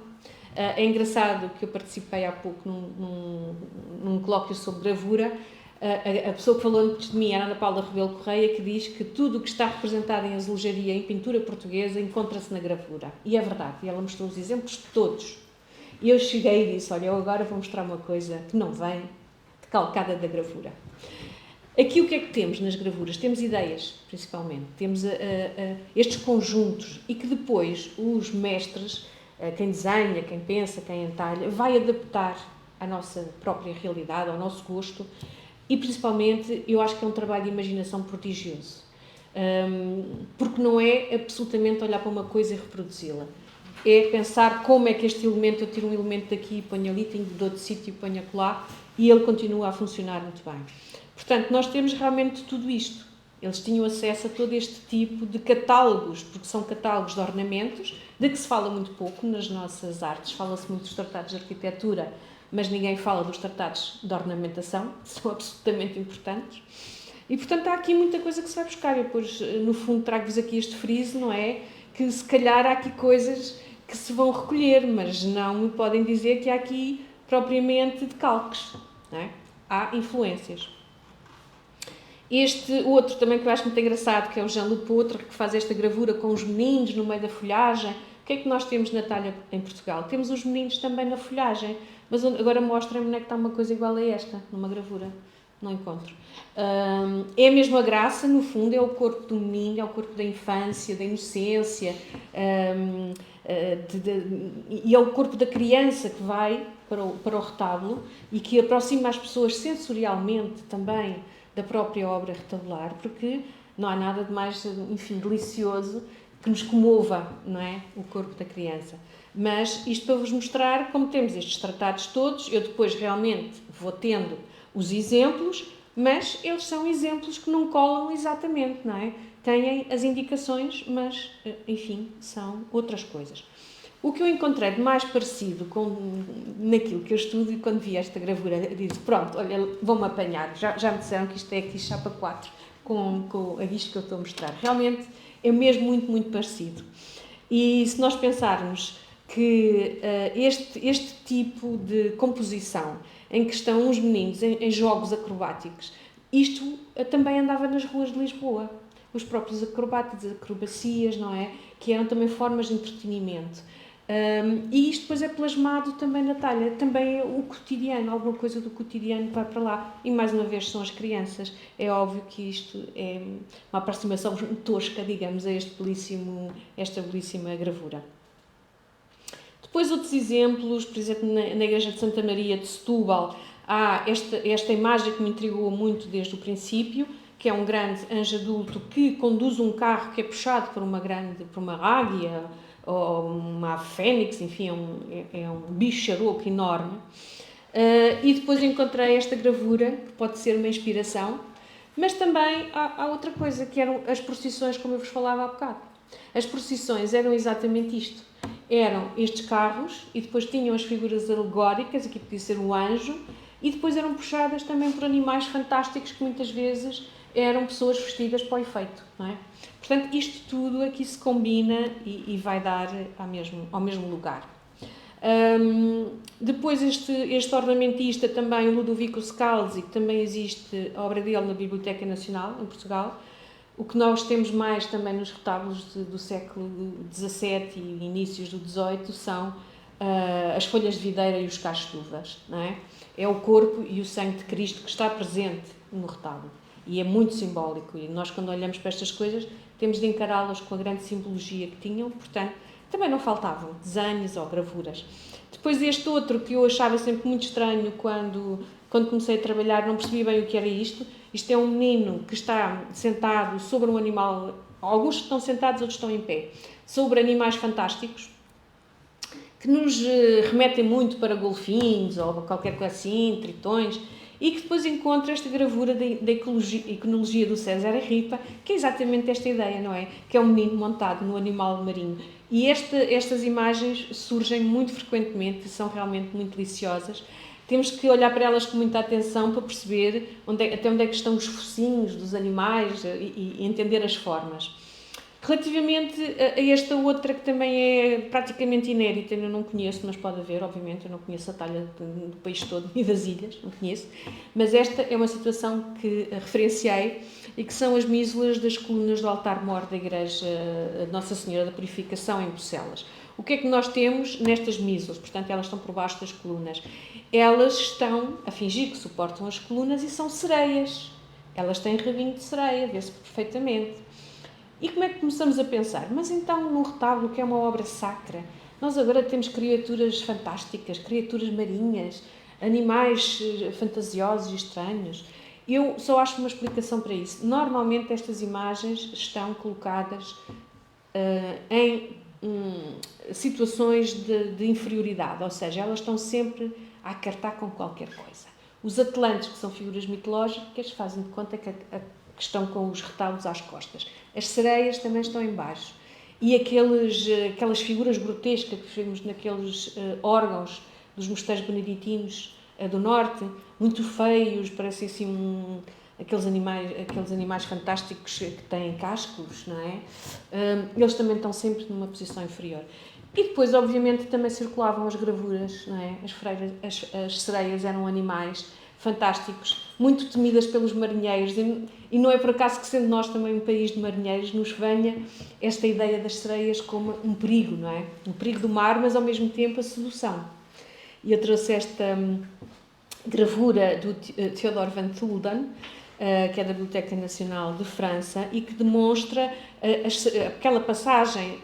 S2: É engraçado que eu participei há pouco num colóquio sobre gravura. A pessoa que falou antes de mim era Ana Paula Rebelo Correia, que diz que tudo o que está representado em azulejaria, em pintura portuguesa, encontra-se na gravura. E é verdade, e ela mostrou os exemplos todos. E eu cheguei e disse, olha, eu agora vou mostrar uma coisa que não vem decalcada da gravura. Aqui o que é que temos nas gravuras? Temos ideias, principalmente. Temos estes conjuntos e que depois os mestres, quem desenha, quem pensa, quem entalha, vai adaptar à nossa própria realidade, ao nosso gosto. E, principalmente, eu acho que é um trabalho de imaginação prodigioso. Porque não é absolutamente olhar para uma coisa e reproduzi-la. É pensar como é que este elemento, eu tiro um elemento daqui e ponho ali, tenho de outro sítio e ponho acolá, e ele continua a funcionar muito bem. Portanto, nós temos realmente tudo isto. Eles tinham acesso a todo este tipo de catálogos, porque são catálogos de ornamentos, de que se fala muito pouco nas nossas artes. Fala-se muito dos tratados de arquitetura, mas ninguém fala dos tratados de ornamentação, que são absolutamente importantes. E, portanto, há aqui muita coisa que se vai buscar. Eu, depois, no fundo, trago-vos aqui este friso, não é? Que, se calhar, há aqui coisas que se vão recolher, mas não me podem dizer que há aqui, propriamente, decalques, não é? Há influências. Este outro também que eu acho muito engraçado, que é o Jean Le Coultre, que faz esta gravura com os meninos no meio da folhagem. O que é que nós temos na talha em Portugal? Temos os meninos também na folhagem, mas agora mostrem-me onde é que está uma coisa igual a esta, numa gravura. Não encontro. É a mesma graça, no fundo, é o corpo do menino, é o corpo da infância, da inocência, e é o corpo da criança que vai para o retábulo e que aproxima as pessoas sensorialmente também da própria obra retabular, porque não há nada de mais, enfim, delicioso que nos comova, não é? O corpo da criança. Mas isto para vos mostrar como temos estes tratados todos, eu depois realmente vou tendo os exemplos, mas eles são exemplos que não colam exatamente, não é? Têm as indicações, mas, enfim, são outras coisas. O que eu encontrei de mais parecido com naquilo que eu estudo, e quando vi esta gravura, disse, pronto, olha, vão-me apanhar, já me disseram que isto é aqui chapa 4, com a isto que eu estou a mostrar. Realmente é mesmo muito, muito parecido. E se nós pensarmos que este tipo de composição, em que estão uns meninos em jogos acrobáticos, isto também andava nas ruas de Lisboa. Os próprios acrobacias, não é? Que eram também formas de entretenimento. E isto depois é plasmado também na talha, também é o cotidiano, alguma coisa do cotidiano que vai para lá. E mais uma vez são as crianças. É óbvio que isto é uma aproximação tosca, digamos, a esta belíssima gravura. Depois outros exemplos, por exemplo, na Igreja de Santa Maria de Setúbal, há esta imagem que me intrigou muito desde o princípio, que é um grande anjo adulto que conduz um carro que é puxado por uma águia, ou uma fênix, enfim, é um bicho charouco enorme. E depois encontrei esta gravura, que pode ser uma inspiração, mas também há outra coisa, que eram as procissões, como eu vos falava há bocado. As procissões eram exatamente isto. Eram estes carros, e depois tinham as figuras alegóricas, aqui podia ser o anjo, e depois eram puxadas também por animais fantásticos, que muitas vezes eram pessoas vestidas para o efeito, não é? Portanto, isto tudo aqui se combina e vai dar ao mesmo lugar. Depois este ornamentista também, o Ludovico Scalzi, que também existe a obra dele na Biblioteca Nacional, em Portugal. O que nós temos mais também nos retábulos do século XVII e inícios do XVIII são as folhas de videira e os cachos de uvas, não é? É o corpo e o sangue de Cristo que está presente no retábulo. E é muito simbólico. E nós, quando olhamos para estas coisas, temos de encará-las com a grande simbologia que tinham. Portanto, também não faltavam desenhos ou gravuras. Depois este outro que eu achava sempre muito estranho quando quando comecei a trabalhar, não percebi bem o que era isto. Isto é um menino que está sentado sobre um animal, alguns estão sentados, outros estão em pé, sobre animais fantásticos, que nos remetem muito para golfinhos ou qualquer coisa assim, tritões, e que depois encontra esta gravura da iconologia do César Ripa, que é exatamente esta ideia, não é? Que é um menino montado no animal marinho. E estas imagens surgem muito frequentemente e são realmente muito deliciosas. Temos que olhar para elas com muita atenção para perceber até onde é que estão os focinhos dos animais e entender as formas. Relativamente a esta outra, que também é praticamente inédita, eu não conheço, mas pode haver, obviamente, eu não conheço a talha do país todo e das ilhas, não conheço, mas esta é uma situação que referenciei e que são as mísulas das colunas do altar-mor da Igreja Nossa Senhora da Purificação em Bucelas. O que é que nós temos nestas mísulas? Portanto, elas estão por baixo das colunas. Elas estão a fingir que suportam as colunas e são sereias. Elas têm rabinho de sereia, vê-se perfeitamente. E como é que começamos a pensar? Mas então, num retábulo que é uma obra sacra, nós agora temos criaturas fantásticas, criaturas marinhas, animais fantasiosos e estranhos. Eu só acho uma explicação para isso. Normalmente estas imagens estão colocadas em situações de inferioridade, ou seja, elas estão sempre a acartar com qualquer coisa. Os atlantes, que são figuras mitológicas, fazem de conta que estão com os retábulos às costas. As sereias também estão em baixo. E aquelas figuras grotescas que vemos naqueles órgãos dos mosteiros beneditinos do norte, muito feios, parecem assim aqueles animais fantásticos que têm cascos, não é? Eles também estão sempre numa posição inferior. E depois, obviamente, também circulavam as gravuras, não é? As sereias eram animais fantásticos, muito temidas pelos marinheiros, e não é por acaso que, sendo nós também um país de marinheiros, nos venha esta ideia das sereias como um perigo, não é? Um perigo do mar, mas ao mesmo tempo a sedução. E eu trouxe esta gravura do Theodor van Tulden, que é da Biblioteca Nacional de França, e que demonstra aquela passagem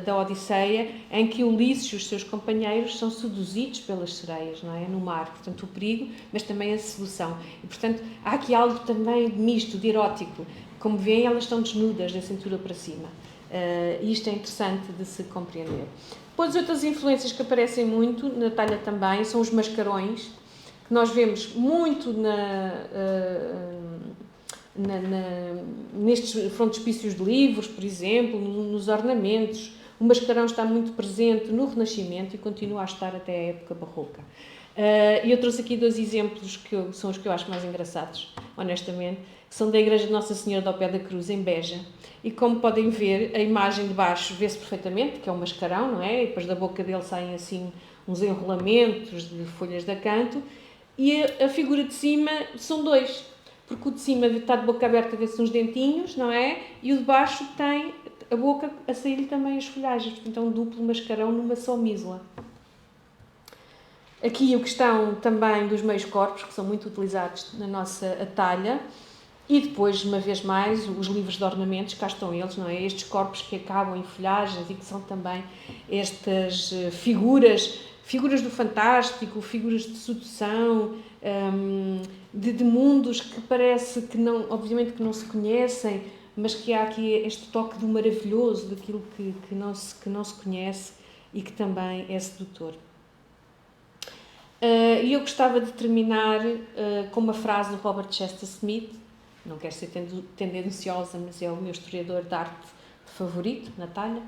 S2: da Odisseia em que Ulisses e os seus companheiros são seduzidos pelas sereias, não é? No mar, portanto o perigo, mas também a sedução. E portanto há aqui algo também misto, de erótico. Como veem, elas estão desnudas da cintura para cima. E isto é interessante de se compreender. Depois, outras influências que aparecem muito na talha também são os mascarões, que nós vemos muito nestes frontispícios de livros, por exemplo, nos ornamentos. O mascarão está muito presente no Renascimento e continua a estar até a época barroca. E eu trouxe aqui 2 exemplos que são os que eu acho mais engraçados, honestamente, que são da Igreja de Nossa Senhora do Pé da Cruz, em Beja. E como podem ver, a imagem de baixo vê-se perfeitamente, que é um mascarão, não é? E depois da boca dele saem assim uns enrolamentos de folhas de acanto. E a figura de cima são 2, porque o de cima está de boca aberta, vê-se uns dentinhos, não é? E o de baixo tem a boca a sair-lhe também as folhagens, portanto é um duplo mascarão numa só mísula. Aqui a questão também dos meios corpos, que são muito utilizados na nossa talha, e depois, uma vez mais, os livros de ornamentos, cá estão eles, não é? Estes corpos que acabam em folhagens e que são também estas figuras do fantástico, figuras de sedução, de mundos que parece que não, obviamente que não se conhecem, mas que há aqui este toque do maravilhoso, daquilo que não se conhece e que também é sedutor. E eu gostava de terminar com uma frase do Robert Chester Smith, não quero ser tendenciosa, mas é o meu historiador de arte favorito, na talha,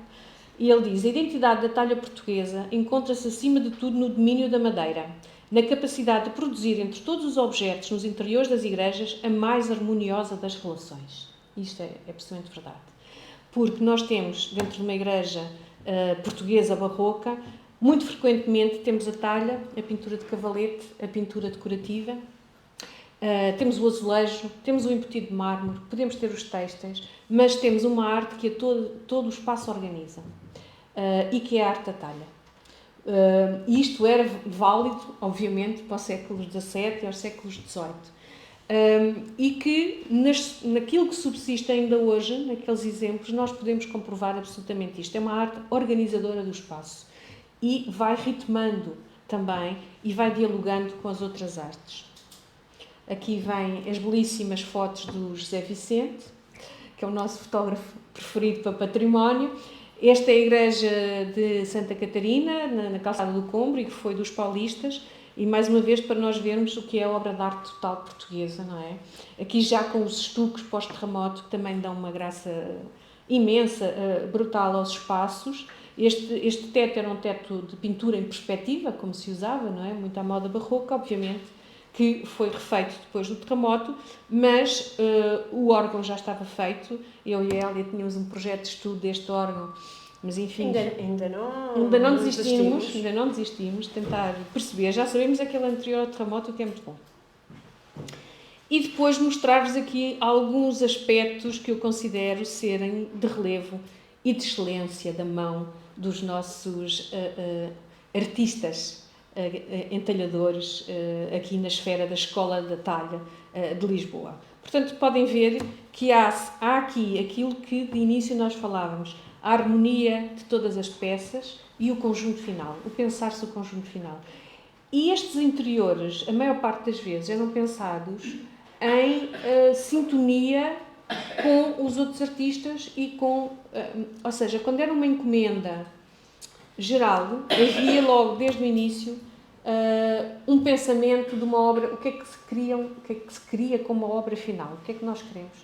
S2: e ele diz: a identidade da talha portuguesa encontra-se acima de tudo no domínio da madeira, na capacidade de produzir entre todos os objetos nos interiores das igrejas a mais harmoniosa das relações. Isto é absolutamente verdade. Porque nós temos, dentro de uma igreja portuguesa barroca, muito frequentemente temos a talha, a pintura de cavalete, a pintura decorativa, temos o azulejo, temos o embutido de mármore, podemos ter os têxteis, mas temos uma arte que a todo o espaço organiza, e que é a arte da talha. Isto era válido, obviamente, para os séculos XVII e aos séculos XVIII. E que naquilo que subsiste ainda hoje, naqueles exemplos, nós podemos comprovar absolutamente isto. É uma arte organizadora do espaço e vai ritmando também e vai dialogando com as outras artes. Aqui vêm as belíssimas fotos do José Vicente, que é o nosso fotógrafo preferido para património. Esta é a igreja de Santa Catarina, na calçada do Combro, e que foi dos paulistas, e mais uma vez para nós vermos o que é a obra de arte total portuguesa, não é? Aqui já com os estuques pós-terremoto, que também dão uma graça imensa, brutal aos espaços. Este teto era um teto de pintura em perspectiva, como se usava, não é? Muito à moda barroca, obviamente, que foi refeito depois do terremoto, mas o órgão já estava feito. Eu e a Hélia tínhamos um projeto de estudo deste órgão, mas enfim... Ainda não desistimos de tentar perceber. Já sabemos aquele anterior ao terremoto, o que é muito bom. E depois mostrar-vos aqui alguns aspectos que eu considero serem de relevo e de excelência da mão dos nossos artistas, entalhadores, aqui na esfera da Escola da Talha de Lisboa. Portanto, podem ver que há aqui aquilo que de início nós falávamos, a harmonia de todas as peças e o conjunto final, o pensar-se o conjunto final. E estes interiores, a maior parte das vezes, eram pensados em sintonia com os outros artistas e com... ou seja, quando era uma encomenda geral, havia logo, desde o início, um pensamento de uma obra, o que é que se queria como uma obra final, o que é que nós queremos.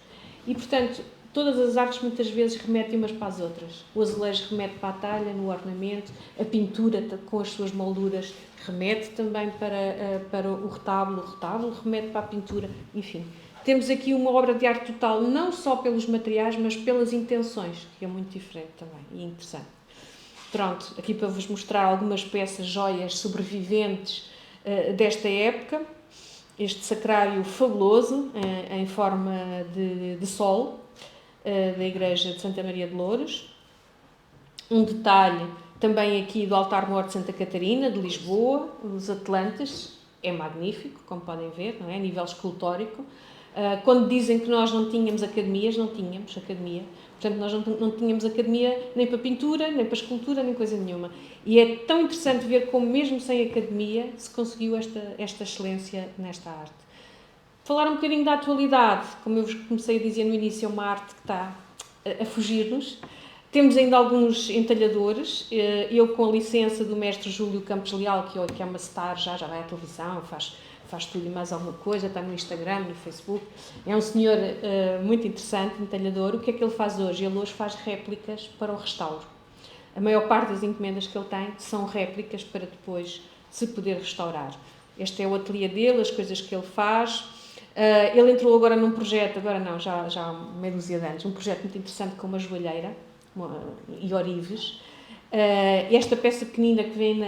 S2: E, portanto, todas as artes muitas vezes remetem umas para as outras. O azulejo remete para a talha, no ornamento, a pintura com as suas molduras remete também para o retábulo remete para a pintura, enfim. Temos aqui uma obra de arte total, não só pelos materiais, mas pelas intenções, que é muito diferente também e interessante. Pronto, aqui para vos mostrar algumas peças, joias sobreviventes desta época. Este sacrário fabuloso, em forma de sol, da igreja de Santa Maria de Louros. Um detalhe também aqui do altar-mor de Santa Catarina, de Lisboa, os Atlantes, é magnífico, como podem ver, não é? A nível escultórico. Quando dizem que nós não tínhamos academias, não tínhamos academia. Portanto, nós não tínhamos academia nem para pintura, nem para escultura, nem coisa nenhuma. E é tão interessante ver como, mesmo sem academia, se conseguiu esta excelência nesta arte. Falar um bocadinho da atualidade, como eu vos comecei a dizer no início, é uma arte que está a fugir-nos. Temos ainda alguns entalhadores, eu com a licença do mestre Júlio Campos Leal, que é uma star, já vai à televisão, faz tudo e mais alguma coisa, está no Instagram, no Facebook. É um senhor muito interessante, entalhador. O que é que ele faz hoje? Ele hoje faz réplicas para o restauro. A maior parte das encomendas que ele tem são réplicas para depois se poder restaurar. Este é o ateliê dele, as coisas que ele faz. Ele entrou agora num projeto, já há meia dúzia de anos, um projeto muito interessante com uma joalheira e orives. Esta peça pequenina que vem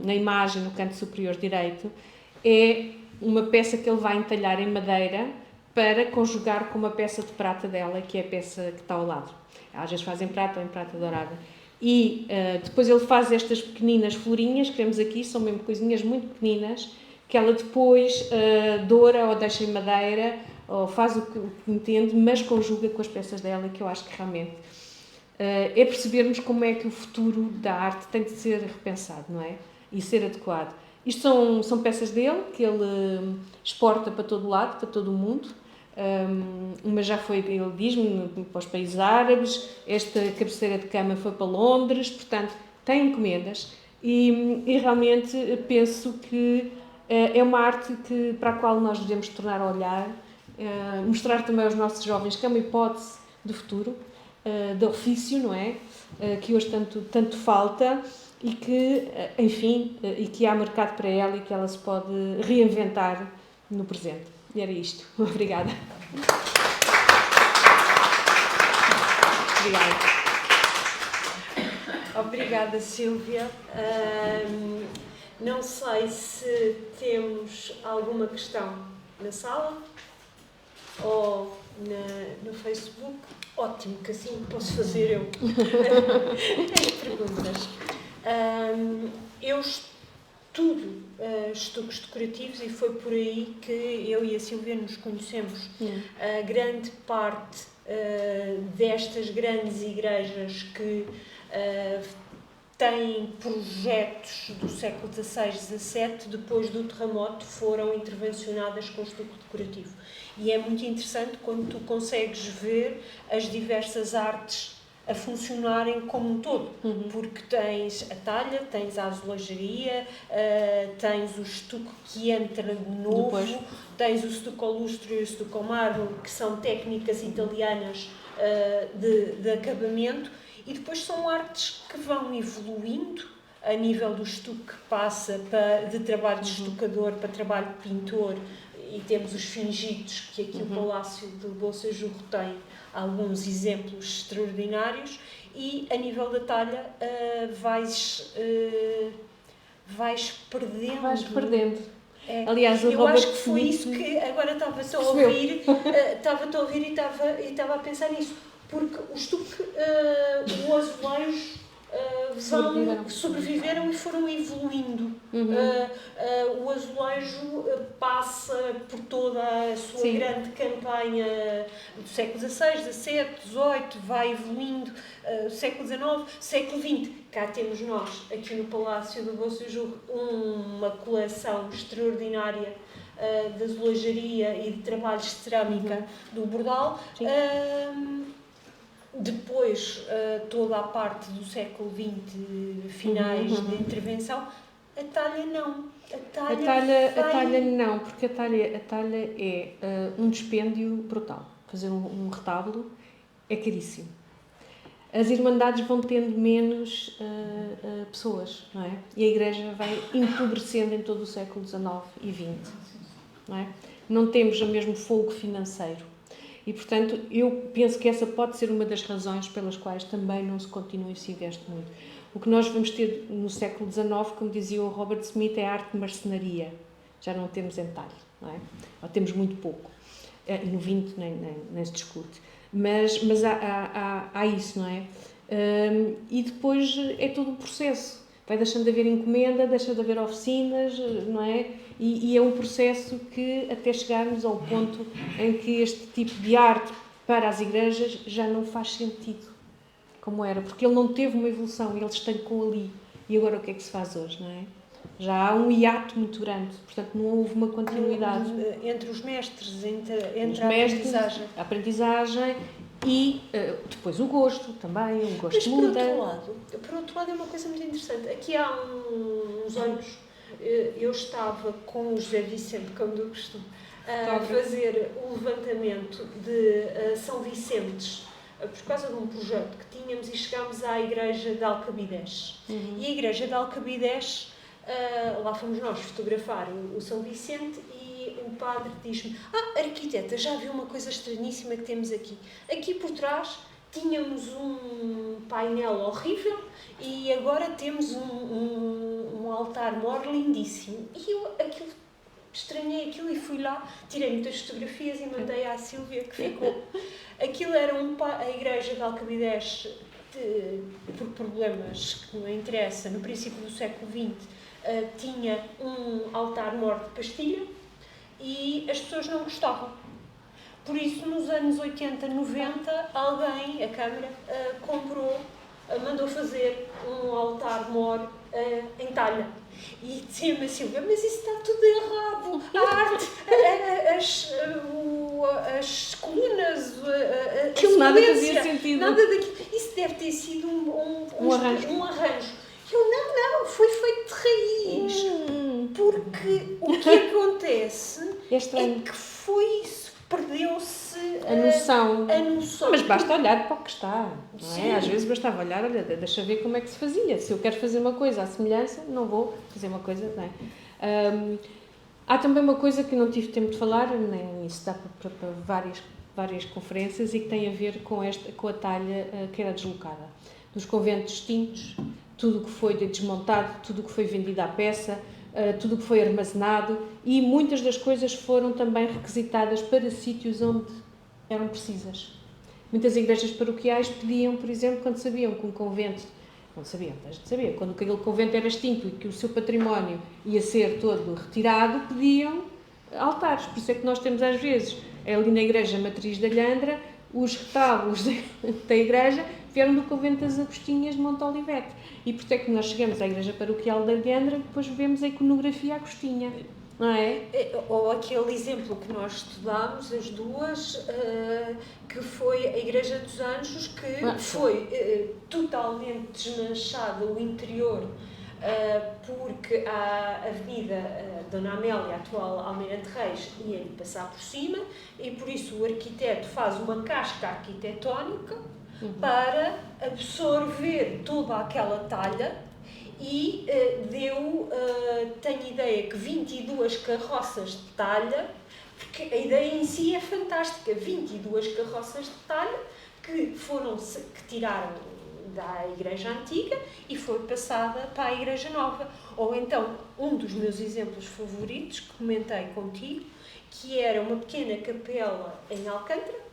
S2: na imagem, no canto superior direito, é uma peça que ele vai entalhar em madeira para conjugar com uma peça de prata dela, que é a peça que está ao lado. Às vezes faz em prata ou em prata dourada. E depois ele faz estas pequeninas florinhas que vemos aqui, são mesmo coisinhas muito pequeninas, que ela depois doura ou deixa em madeira, ou faz o que entende, mas conjuga com as peças dela, que eu acho que realmente é percebermos como é que o futuro da arte tem de ser repensado, não é? E ser adequado. Isto são peças dele, que ele exporta para todo lado, para todo o mundo. Uma já foi, ele diz-me, para os países árabes, esta cabeceira de cama foi para Londres, portanto, tem encomendas. E realmente penso que é uma arte para a qual nós devemos tornar a olhar, mostrar também aos nossos jovens que é uma hipótese de futuro, de ofício, não é? Que hoje tanto falta e que, enfim, e que há mercado para ela e que ela se pode reinventar no presente. E era isto. Obrigada.
S1: Obrigada, Sílvia. Não sei se temos alguma questão na sala ou no Facebook. Ótimo, que assim posso fazer eu as perguntas. Eu estudo estuques decorativos e foi por aí que eu e a Sílvia nos conhecemos. A grande parte destas grandes igrejas que têm projetos do século XVI, XVII, depois do terremoto, foram intervencionadas com estuco decorativo. E é muito interessante quando tu consegues ver as diversas artes a funcionarem como um todo, porque tens a talha, tens a azulejaria, tens o estuco que entra de novo, depois tens o estuco ao lustre e o estuco ao mármore, que são técnicas italianas de acabamento, e depois são artes que vão evoluindo a nível do estuque, que passa de trabalho de estucador para trabalho de pintor, e temos os fingidos, que aqui o Palácio de Bocejurro tem alguns exemplos extraordinários, e a nível da talha vais perdendo.
S2: Vais perdendo.
S1: É.
S2: Aliás,
S1: eu acho que foi isso que agora estava-te a ouvir, e estava a pensar nisso, porque o estuque, o azulejo sobreviveram e foram evoluindo. O azulejo passa por toda a sua grande campanha do século XVI, XVII, XVIII, vai evoluindo, século XIX, século XX. Cá temos nós, aqui no Palácio do Bocejurro, uma coleção extraordinária de azulejaria e de trabalhos de cerâmica do Bordal. Depois, toda a parte do século XX, finais de intervenção, a talha não. A
S2: talha não, porque a talha é um dispêndio brutal. Fazer um retábulo é caríssimo. As irmandades vão tendo menos pessoas, não é? E a igreja vai empobrecendo em todo o século XIX e XX, não é? Não temos o mesmo fogo financeiro. E, portanto, eu penso que essa pode ser uma das razões pelas quais também não se continua e se investe muito. O que nós vamos ter no século XIX, como dizia o Robert Smith, é a arte de marcenaria. Já não temos entalhe, não é? Ou temos muito pouco. E no XX nem se discute. Mas há isso, não é? E depois é todo o processo. Vai deixando de haver encomenda, deixa de haver oficinas, não é? E é um processo que, até chegarmos ao ponto em que este tipo de arte para as igrejas já não faz sentido, como era, porque ele não teve uma evolução, ele estancou ali. E agora o que é que se faz hoje, não é? Já há um hiato muito grande, portanto não houve uma continuidade.
S1: Entre os mestres, entre
S2: a aprendizagem e depois o gosto também, o gosto
S1: mas
S2: muda.
S1: Por outro lado é uma coisa muito interessante. Aqui há uns anos eu estava com o José Vicente, como eu costumo, a fazer um levantamento de São Vicentes por causa de um projeto que tínhamos, e chegámos à igreja de Alcabidez. E a igreja de Alcabidez, lá fomos nós fotografar o São Vicente, e o padre diz-me: arquiteta, já viu uma coisa estranhíssima que temos aqui? Aqui por trás tínhamos um painel horrível e agora temos um altar-mor lindíssimo. E eu estranhei aquilo e fui lá, tirei muitas fotografias e mandei à Sílvia, que ficou. Aquilo era a igreja de Alcabidez, por problemas que não interessa, no princípio do século XX, tinha um altar-mor de pastilha e as pessoas não gostavam. Por isso, nos anos 80, 90, alguém, a Câmara, mandou fazer um altar-mor em talha. E dizia-me a Silvia: mas isso está tudo errado. A arte, as colunas,
S2: aquilo nada fazia sentido.
S1: Nada daquilo. Isso deve ter sido um arranjo. Eu, não, foi feito de raiz. Porque o que acontece é que foi isso. Perdeu-se
S2: a noção. Mas basta
S1: porque...
S2: olhar para o que está, não é? Às vezes bastava olhar, olha, deixa ver como é que se fazia. Se eu quero fazer uma coisa à semelhança, não vou fazer uma coisa, não é? Há também uma coisa que não tive tempo de falar, nem isso dá para várias conferências, e que tem a ver com a talha que era deslocada. Dos conventos extintos, tudo o que foi desmontado, tudo o que foi vendido à peça, tudo o que foi armazenado, e muitas das coisas foram também requisitadas para sítios onde eram precisas. Muitas igrejas paroquiais pediam, por exemplo, quando sabiam que um convento, quando aquele convento era extinto e que o seu património ia ser todo retirado, pediam altares. Por isso é que nós temos às vezes, ali na igreja matriz de Alhandra, os retábulos da igreja vieram do convento das Agostinhas de Monte Olivete. E portanto é que nós chegamos à igreja paroquial de Alhandra e depois vemos a iconografia agostinha, não é?
S1: Ou aquele exemplo que nós estudámos, as duas, que foi a Igreja dos Anjos, que foi totalmente desmanchada o interior, porque a Avenida Dona Amélia, atual Almirante Reis, ia-lhe passar por cima, e por isso o arquiteto faz uma casca arquitetónica para absorver toda aquela talha. E tenho ideia que 22 carroças de talha, porque a ideia em si é fantástica, 22 carroças de talha que tiraram da Igreja Antiga e foi passada para a Igreja Nova. Ou então, um dos meus exemplos favoritos, que comentei contigo, que era uma pequena capela em Alcântara,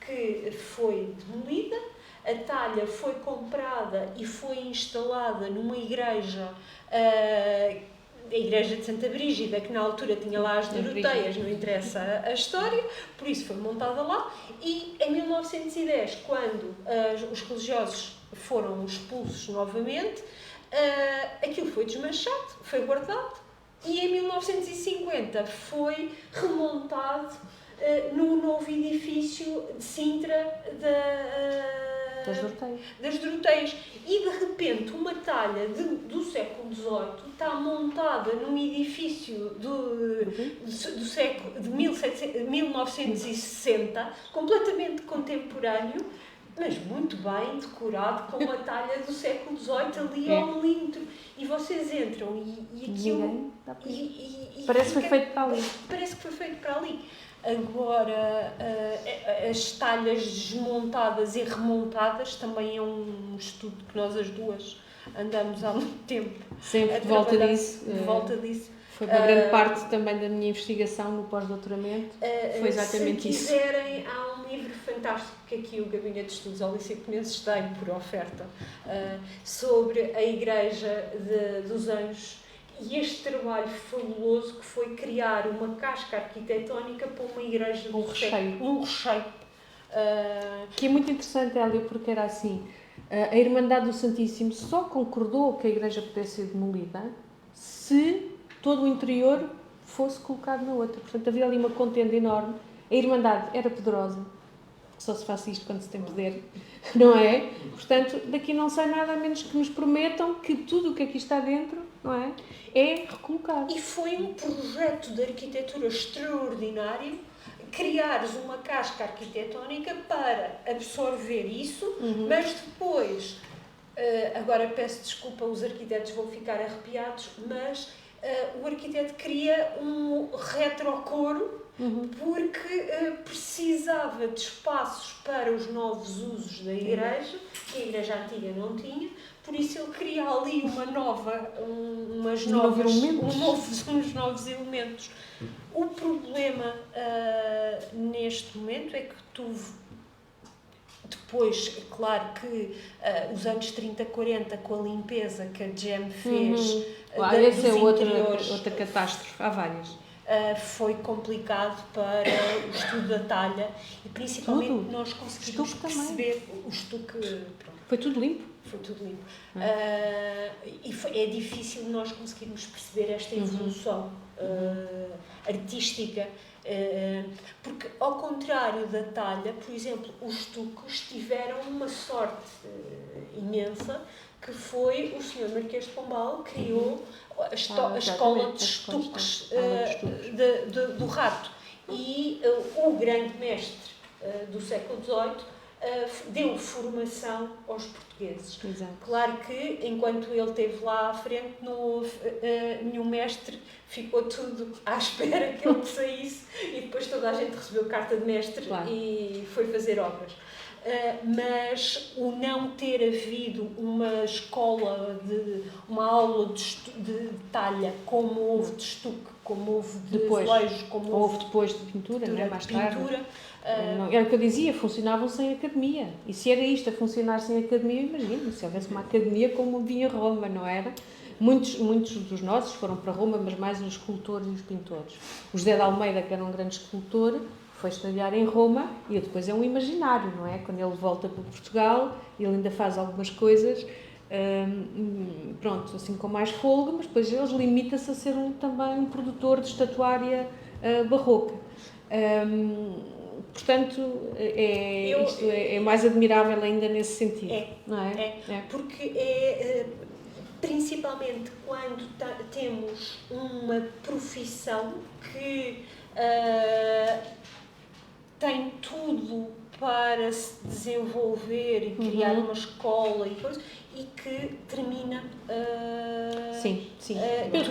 S1: que foi demolida. A talha foi comprada e foi instalada numa igreja, a igreja de Santa Brígida, que na altura tinha lá as Doroteias, não interessa a história, por isso foi montada lá. E em 1910, quando os religiosos foram expulsos novamente, aquilo foi desmanchado, foi guardado, e em 1950 foi remontado no novo edifício de Sintra das Doroteias. E de repente uma talha do século XVIII está montada num edifício do século de 1960, completamente contemporâneo, mas muito bem decorado, com uma talha do século XVIII ali ao milímetro. E vocês entram e aquilo...
S2: Parece que foi feito para ali.
S1: Parece que foi feito para ali. Agora, as talhas desmontadas e remontadas também é um estudo que nós as duas andamos há muito tempo.
S2: Sempre de volta disso. Foi uma grande parte também da minha investigação no pós-doutoramento. Foi exatamente isso.
S1: Se quiserem, há um livro fantástico que aqui o Gabinete de Estudos Holicepenses tem por oferta, sobre a Igreja dos Anjos. E este trabalho fabuloso que foi criar uma casca arquitetónica para uma igreja
S2: um recheio. Que é muito interessante, Hélia, porque era assim, a Irmandade do Santíssimo só concordou que a igreja pudesse ser demolida se todo o interior fosse colocado na outra. Portanto, havia ali uma contenda enorme. A Irmandade era poderosa. Só se faz isto quando se tem poder, não é? Portanto, daqui não sai nada a menos que nos prometam que tudo o que aqui está dentro, não é? É recolocado.
S1: E foi um projeto de arquitetura extraordinário criares uma casca arquitetónica para absorver isso, mas depois, agora peço desculpa, os arquitetos vão ficar arrepiados, mas o arquiteto cria um retrocoro porque precisava de espaços para os novos usos da igreja, que a igreja antiga não tinha, por isso ele cria ali uns novos elementos. O problema neste momento é que depois, claro que os anos 30, 40, com a limpeza que a GEM fez
S2: essa é outra catástrofe, há várias.
S1: Foi complicado para o estudo da talha e principalmente nós conseguimos perceber o estuque.
S2: Foi tudo limpo?
S1: Foi tudo limpo. É difícil nós conseguirmos perceber esta evolução artística, porque ao contrário da talha, por exemplo, os estuques tiveram uma sorte imensa, que foi o Sr. Marquês de Pombal que criou a escola de estuques do Rato. E o grande mestre do século XVIII deu formação aos portugueses.
S2: Exato.
S1: Claro que, enquanto ele esteve lá à frente, não houve nenhum mestre, ficou tudo à espera que ele saísse e depois toda a gente recebeu carta de mestre e foi fazer obras. Mas o não ter havido uma escola, uma aula de talha, como houve de estuque, como houve de azulejos, como
S2: houve depois de pintura, não é? Mais tarde. Era o que eu dizia, funcionavam sem academia. E se era isto a funcionar sem academia, imagina, se houvesse uma academia como havia em Roma, não era? Muitos dos nossos foram para Roma, mas mais os escultores e os pintores. O José de Almeida, que era um grande escultor, foi estudar em Roma e depois é um imaginário, não é? Quando ele volta para Portugal, ele ainda faz algumas coisas, pronto, assim com mais folga, mas depois ele limita-se a ser também um produtor de estatuária barroca. Portanto, isto é mais admirável ainda nesse sentido, não é?
S1: Porque principalmente quando temos uma profissão que tem tudo para se desenvolver e criar uma escola e coisas, e que termina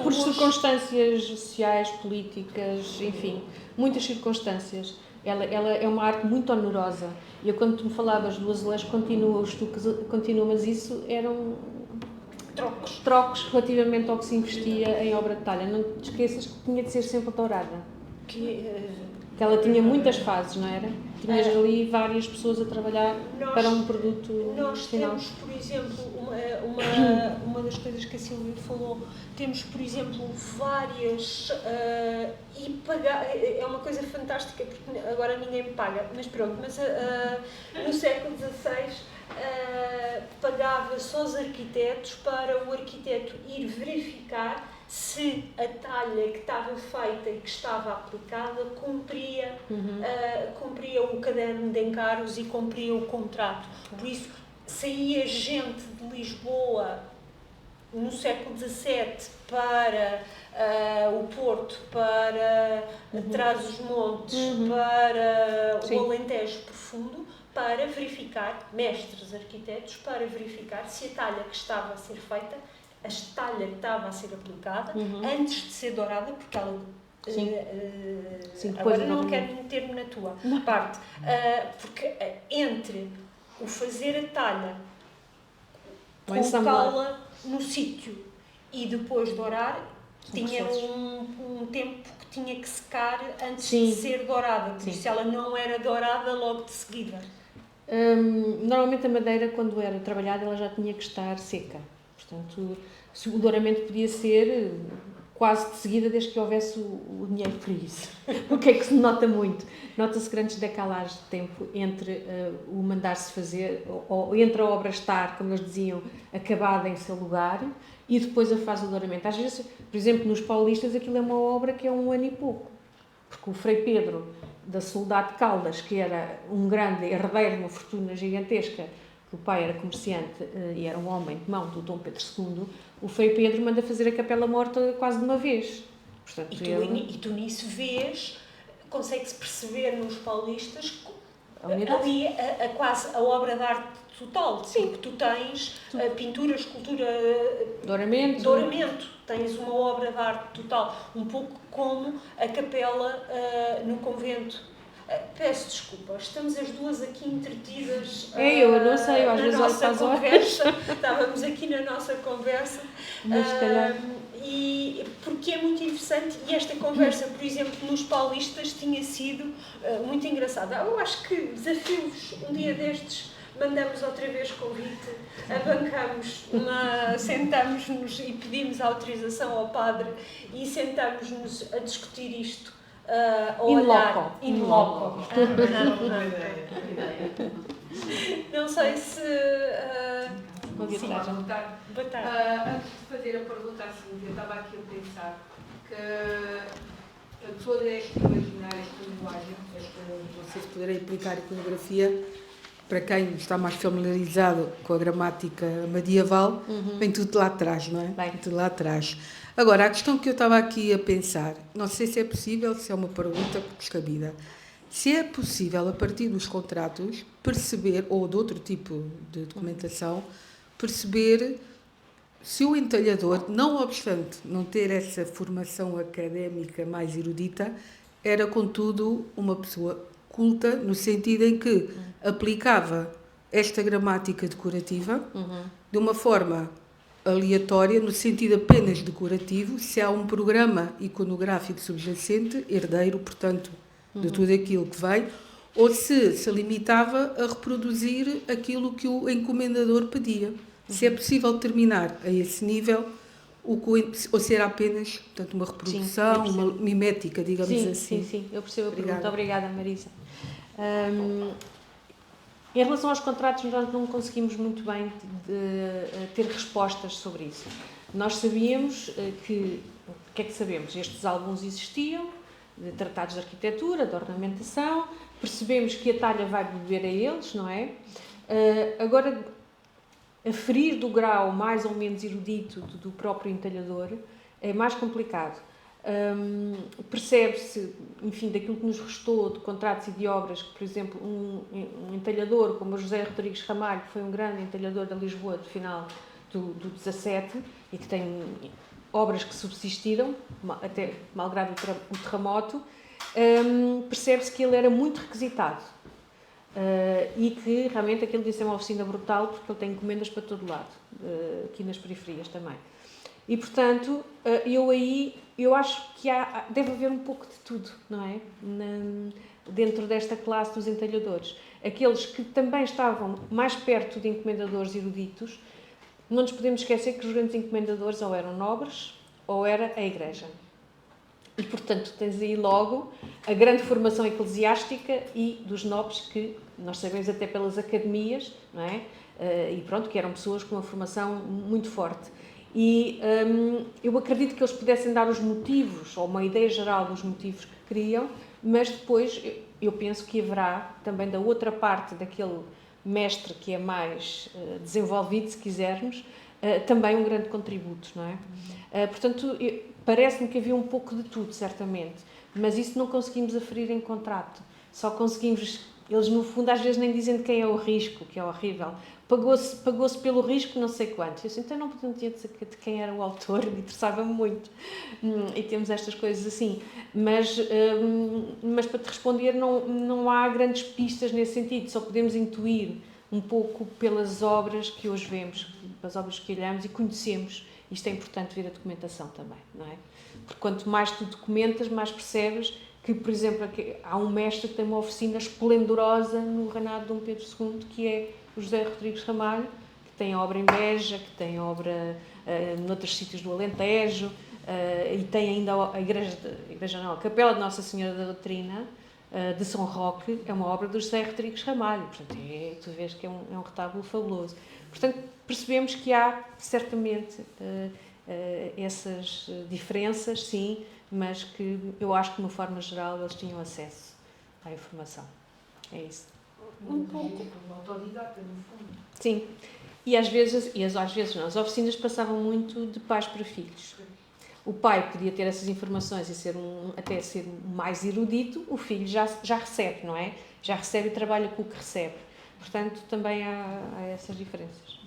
S2: por circunstâncias sociais, políticas, enfim, muitas circunstâncias. Ela é uma arte muito onerosa. E eu, quando tu me falavas do azulejo continua, mas isso eram trocos relativamente ao que se investia em obra de talha. Não te esqueças que tinha de ser sempre dourada. Que ela tinha muitas fases, não era? Tinhas ali várias pessoas a trabalhar para um produto
S1: nós
S2: final.
S1: Temos, por exemplo, uma das coisas que a Silvia falou, temos, por exemplo, várias e pagar é uma coisa fantástica porque agora ninguém me paga, mas pronto, no século XVI pagava-se aos arquitetos para o arquiteto ir verificar se a talha que estava feita e que estava aplicada cumpria o caderno de encargos e cumpria o contrato. Por isso, saía gente de Lisboa no século XVII para o Porto, para Trás-os-Montes, para o Alentejo Profundo, para verificar, mestres arquitetos, para verificar se a talha que estava a ser feita, a talha que estava a ser aplicada, antes de ser dourada, porque ela... agora não quero meter-me na tua parte, porque entre o fazer a talha, colocá-la no sítio e depois dourar, tinha um tempo que tinha que secar antes de ser dourada, por isso ela não era dourada logo de seguida.
S2: Normalmente a madeira, quando era trabalhada, ela já tinha que estar seca. Portanto, o douramento podia ser quase de seguida, desde que houvesse o dinheiro para isso. O que é que se nota muito? Nota-se grandes decalagens de tempo entre o mandar-se fazer, ou entre a obra estar, como eles diziam, acabada em seu lugar, e depois a fase do douramento. Às vezes, por exemplo, nos paulistas, aquilo é uma obra que é 1 ano e pouco. Porque o Frei Pedro, da Soledade de Caldas, que era um grande herdeiro de uma fortuna gigantesca, que o pai era comerciante e era um homem de mão do Dom Pedro II, o Frei Pedro manda fazer a Capela Morta quase de uma vez. Portanto,
S1: e tu nisso vês, consegue-se perceber nos paulistas ali quase a obra de arte total. Sim. Porque tu tens pintura, escultura, douramento, tens uma obra de arte total, um pouco como a capela no convento. Peço desculpa, estamos as duas aqui entretidas
S2: eu não sei, às vezes olho para as
S1: conversa. Estávamos aqui na nossa conversa.
S2: Mas se calhar...
S1: E porque é muito interessante, e esta conversa, por exemplo, nos paulistas tinha sido muito engraçada. Eu acho que desafio-vos um dia destes, mandamos outra vez convite, abancamos, sentamos-nos e pedimos autorização ao padre e sentamos-nos a discutir isto. In loco. Não sei se...
S3: Boa tarde.
S1: Boa tarde.
S3: Antes de fazer a pergunta à Silvia, eu estava aqui a pensar que toda esta imaginar esta linguagem, não sei se poderei aplicar iconografia, para quem está mais familiarizado com a gramática medieval, vem tudo lá atrás, não é? Vem tudo lá atrás. Agora, a questão que eu estava aqui a pensar, não sei se é possível, se é uma pergunta descabida, se é possível, a partir dos contratos, perceber, ou de outro tipo de documentação, perceber se o entalhador, não obstante não ter essa formação académica mais erudita, era, contudo, uma pessoa culta, no sentido em que aplicava esta gramática decorativa de uma forma aleatória, no sentido apenas decorativo, se há um programa iconográfico subjacente, herdeiro, portanto, de tudo aquilo que vem, ou se limitava a reproduzir aquilo que o encomendador pedia. Se é possível terminar a esse nível, ou se era apenas, portanto, uma reprodução, uma mimética, digamos assim.
S2: Sim, eu percebo a pergunta. Obrigada, Marisa. Em relação aos contratos, nós não conseguimos muito bem ter respostas sobre isso. Nós sabíamos que... O que é que sabemos? Estes álbuns existiam, de tratados de arquitetura, de ornamentação, percebemos que a talha vai beber a eles, não é? Agora, aferir do grau mais ou menos erudito do próprio entalhador é mais complicado. Percebe-se, enfim, daquilo que nos restou de contratos e de obras, que, por exemplo, um entalhador como o José Rodrigues Ramalho, que foi um grande entalhador da Lisboa do final do 17 e que tem obras que subsistiram, até malgrado o terremoto, percebe-se que ele era muito requisitado e que realmente aquilo disse é uma oficina brutal, porque ele tem encomendas para todo lado, aqui nas periferias também. E, portanto, eu acho que deve haver um pouco de tudo, não é? Dentro desta classe dos entalhadores. Aqueles que também estavam mais perto de encomendadores eruditos, não nos podemos esquecer que os grandes encomendadores ou eram nobres ou era a Igreja. E, portanto, tens aí logo a grande formação eclesiástica e dos nobres, que nós sabemos até pelas academias, não é? E pronto, que eram pessoas com uma formação muito forte. E eu acredito que eles pudessem dar os motivos, ou uma ideia geral dos motivos que queriam, mas depois eu penso que haverá também da outra parte daquele mestre que é mais desenvolvido, se quisermos, também um grande contributo, não é? Portanto, parece-me que havia um pouco de tudo, certamente, mas isso não conseguimos aferir em contrato. Só conseguimos, eles no fundo às vezes nem dizem de quem é o risco, que é horrível. Pagou-se pelo risco não sei quanto. Eu disse, então não podiam dizer de quem era o autor, me interessava-me muito. E temos estas coisas assim. Mas para te responder, não há grandes pistas nesse sentido, só podemos intuir um pouco pelas obras que hoje vemos, pelas obras que olhamos e conhecemos. Isto é importante ver a documentação também, não é? Porque quanto mais tu documentas, mais percebes que, por exemplo, há um mestre que tem uma oficina esplendorosa no reinado de Dom Pedro II, que é o José Rodrigues Ramalho, que tem obra em Beja, que tem obra noutros sítios do Alentejo, e tem ainda a Capela de Nossa Senhora da Doutrina, de São Roque, é uma obra do José Rodrigues Ramalho. Portanto, tu vês que é um retábulo fabuloso. Portanto, percebemos que há, certamente, essas diferenças, sim, mas que eu acho que, de uma forma geral, eles tinham acesso à informação. É isso.
S1: Um pouco.
S3: Autodidata, no fundo.
S2: Sim. E às vezes não, as oficinas passavam muito de pais para filhos. O pai podia ter essas informações e até ser mais erudito, o filho já recebe, não é? Já recebe e trabalha com o que recebe. Portanto, também há essas diferenças.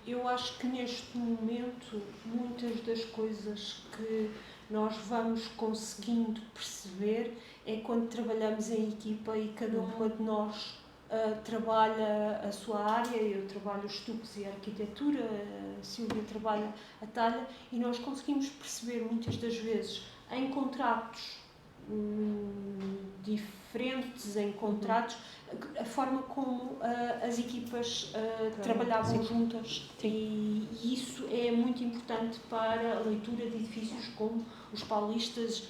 S1: Eu acho que neste momento muitas das coisas que nós vamos conseguindo perceber é quando trabalhamos em equipa e cada uma de nós trabalha a sua área. Eu trabalho os estuques e a arquitetura, a Silvia trabalha a talha, e nós conseguimos perceber muitas das vezes em contratos diferentes, em contratos, a forma como as equipas trabalhavam juntas. E isso é muito importante para a leitura de edifícios como os paulistas,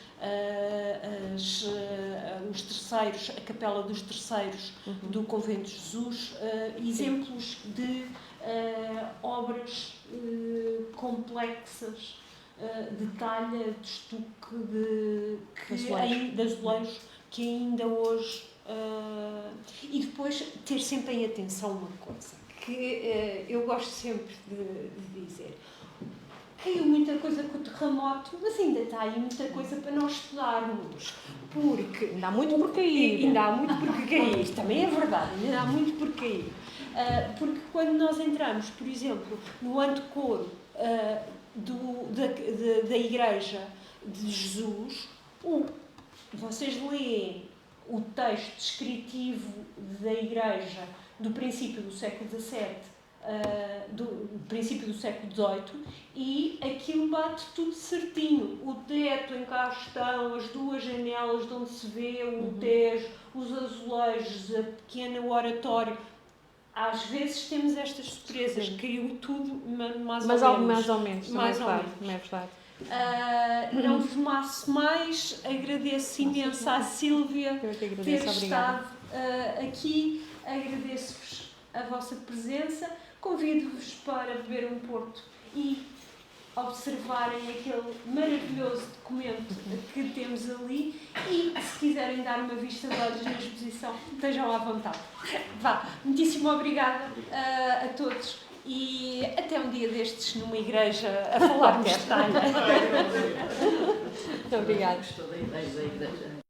S1: os terceiros, a Capela dos Terceiros do Convento de Jesus, exemplos de obras complexas, de talha, de estuque, de azulejos, que ainda hoje... e depois ter sempre em atenção uma coisa, que eu gosto sempre de dizer. Caiu muita coisa com o terremoto, mas ainda está aí muita coisa para nós estudarmos, porque
S2: ainda há muito por cair.
S1: Ainda há muito por cair, isto também é verdade, ainda há muito por cair. Porque quando nós entramos, por exemplo, no antecoro da Igreja de Jesus, vocês leem o texto descritivo da Igreja do princípio do século XVII, do princípio do século XVIII, e aquilo bate tudo certinho. O teto em castão, as duas janelas de onde se vê o Tejo, os azulejos, a pequena oratório. às vezes temos estas surpresas,
S2: Sim.
S1: caiu tudo, mais
S2: Mas
S1: ou
S2: algo
S1: menos.
S2: mais ou menos,
S1: Mais ou menos.
S2: não é verdade.
S1: Não vos maço mais, agradeço imenso à Sílvia
S2: Eu te
S1: ter
S2: agradeço, obrigada.
S1: estado aqui, agradeço-vos a vossa presença, convido-vos para beber um Porto e observarem aquele maravilhoso documento que temos ali e, se quiserem dar uma vista de olhos na exposição, estejam à vontade. Vá, muitíssimo obrigada a todos e até um dia destes numa igreja a falar de estalha.
S2: Obrigada.
S4: Gostou da ideia da igreja.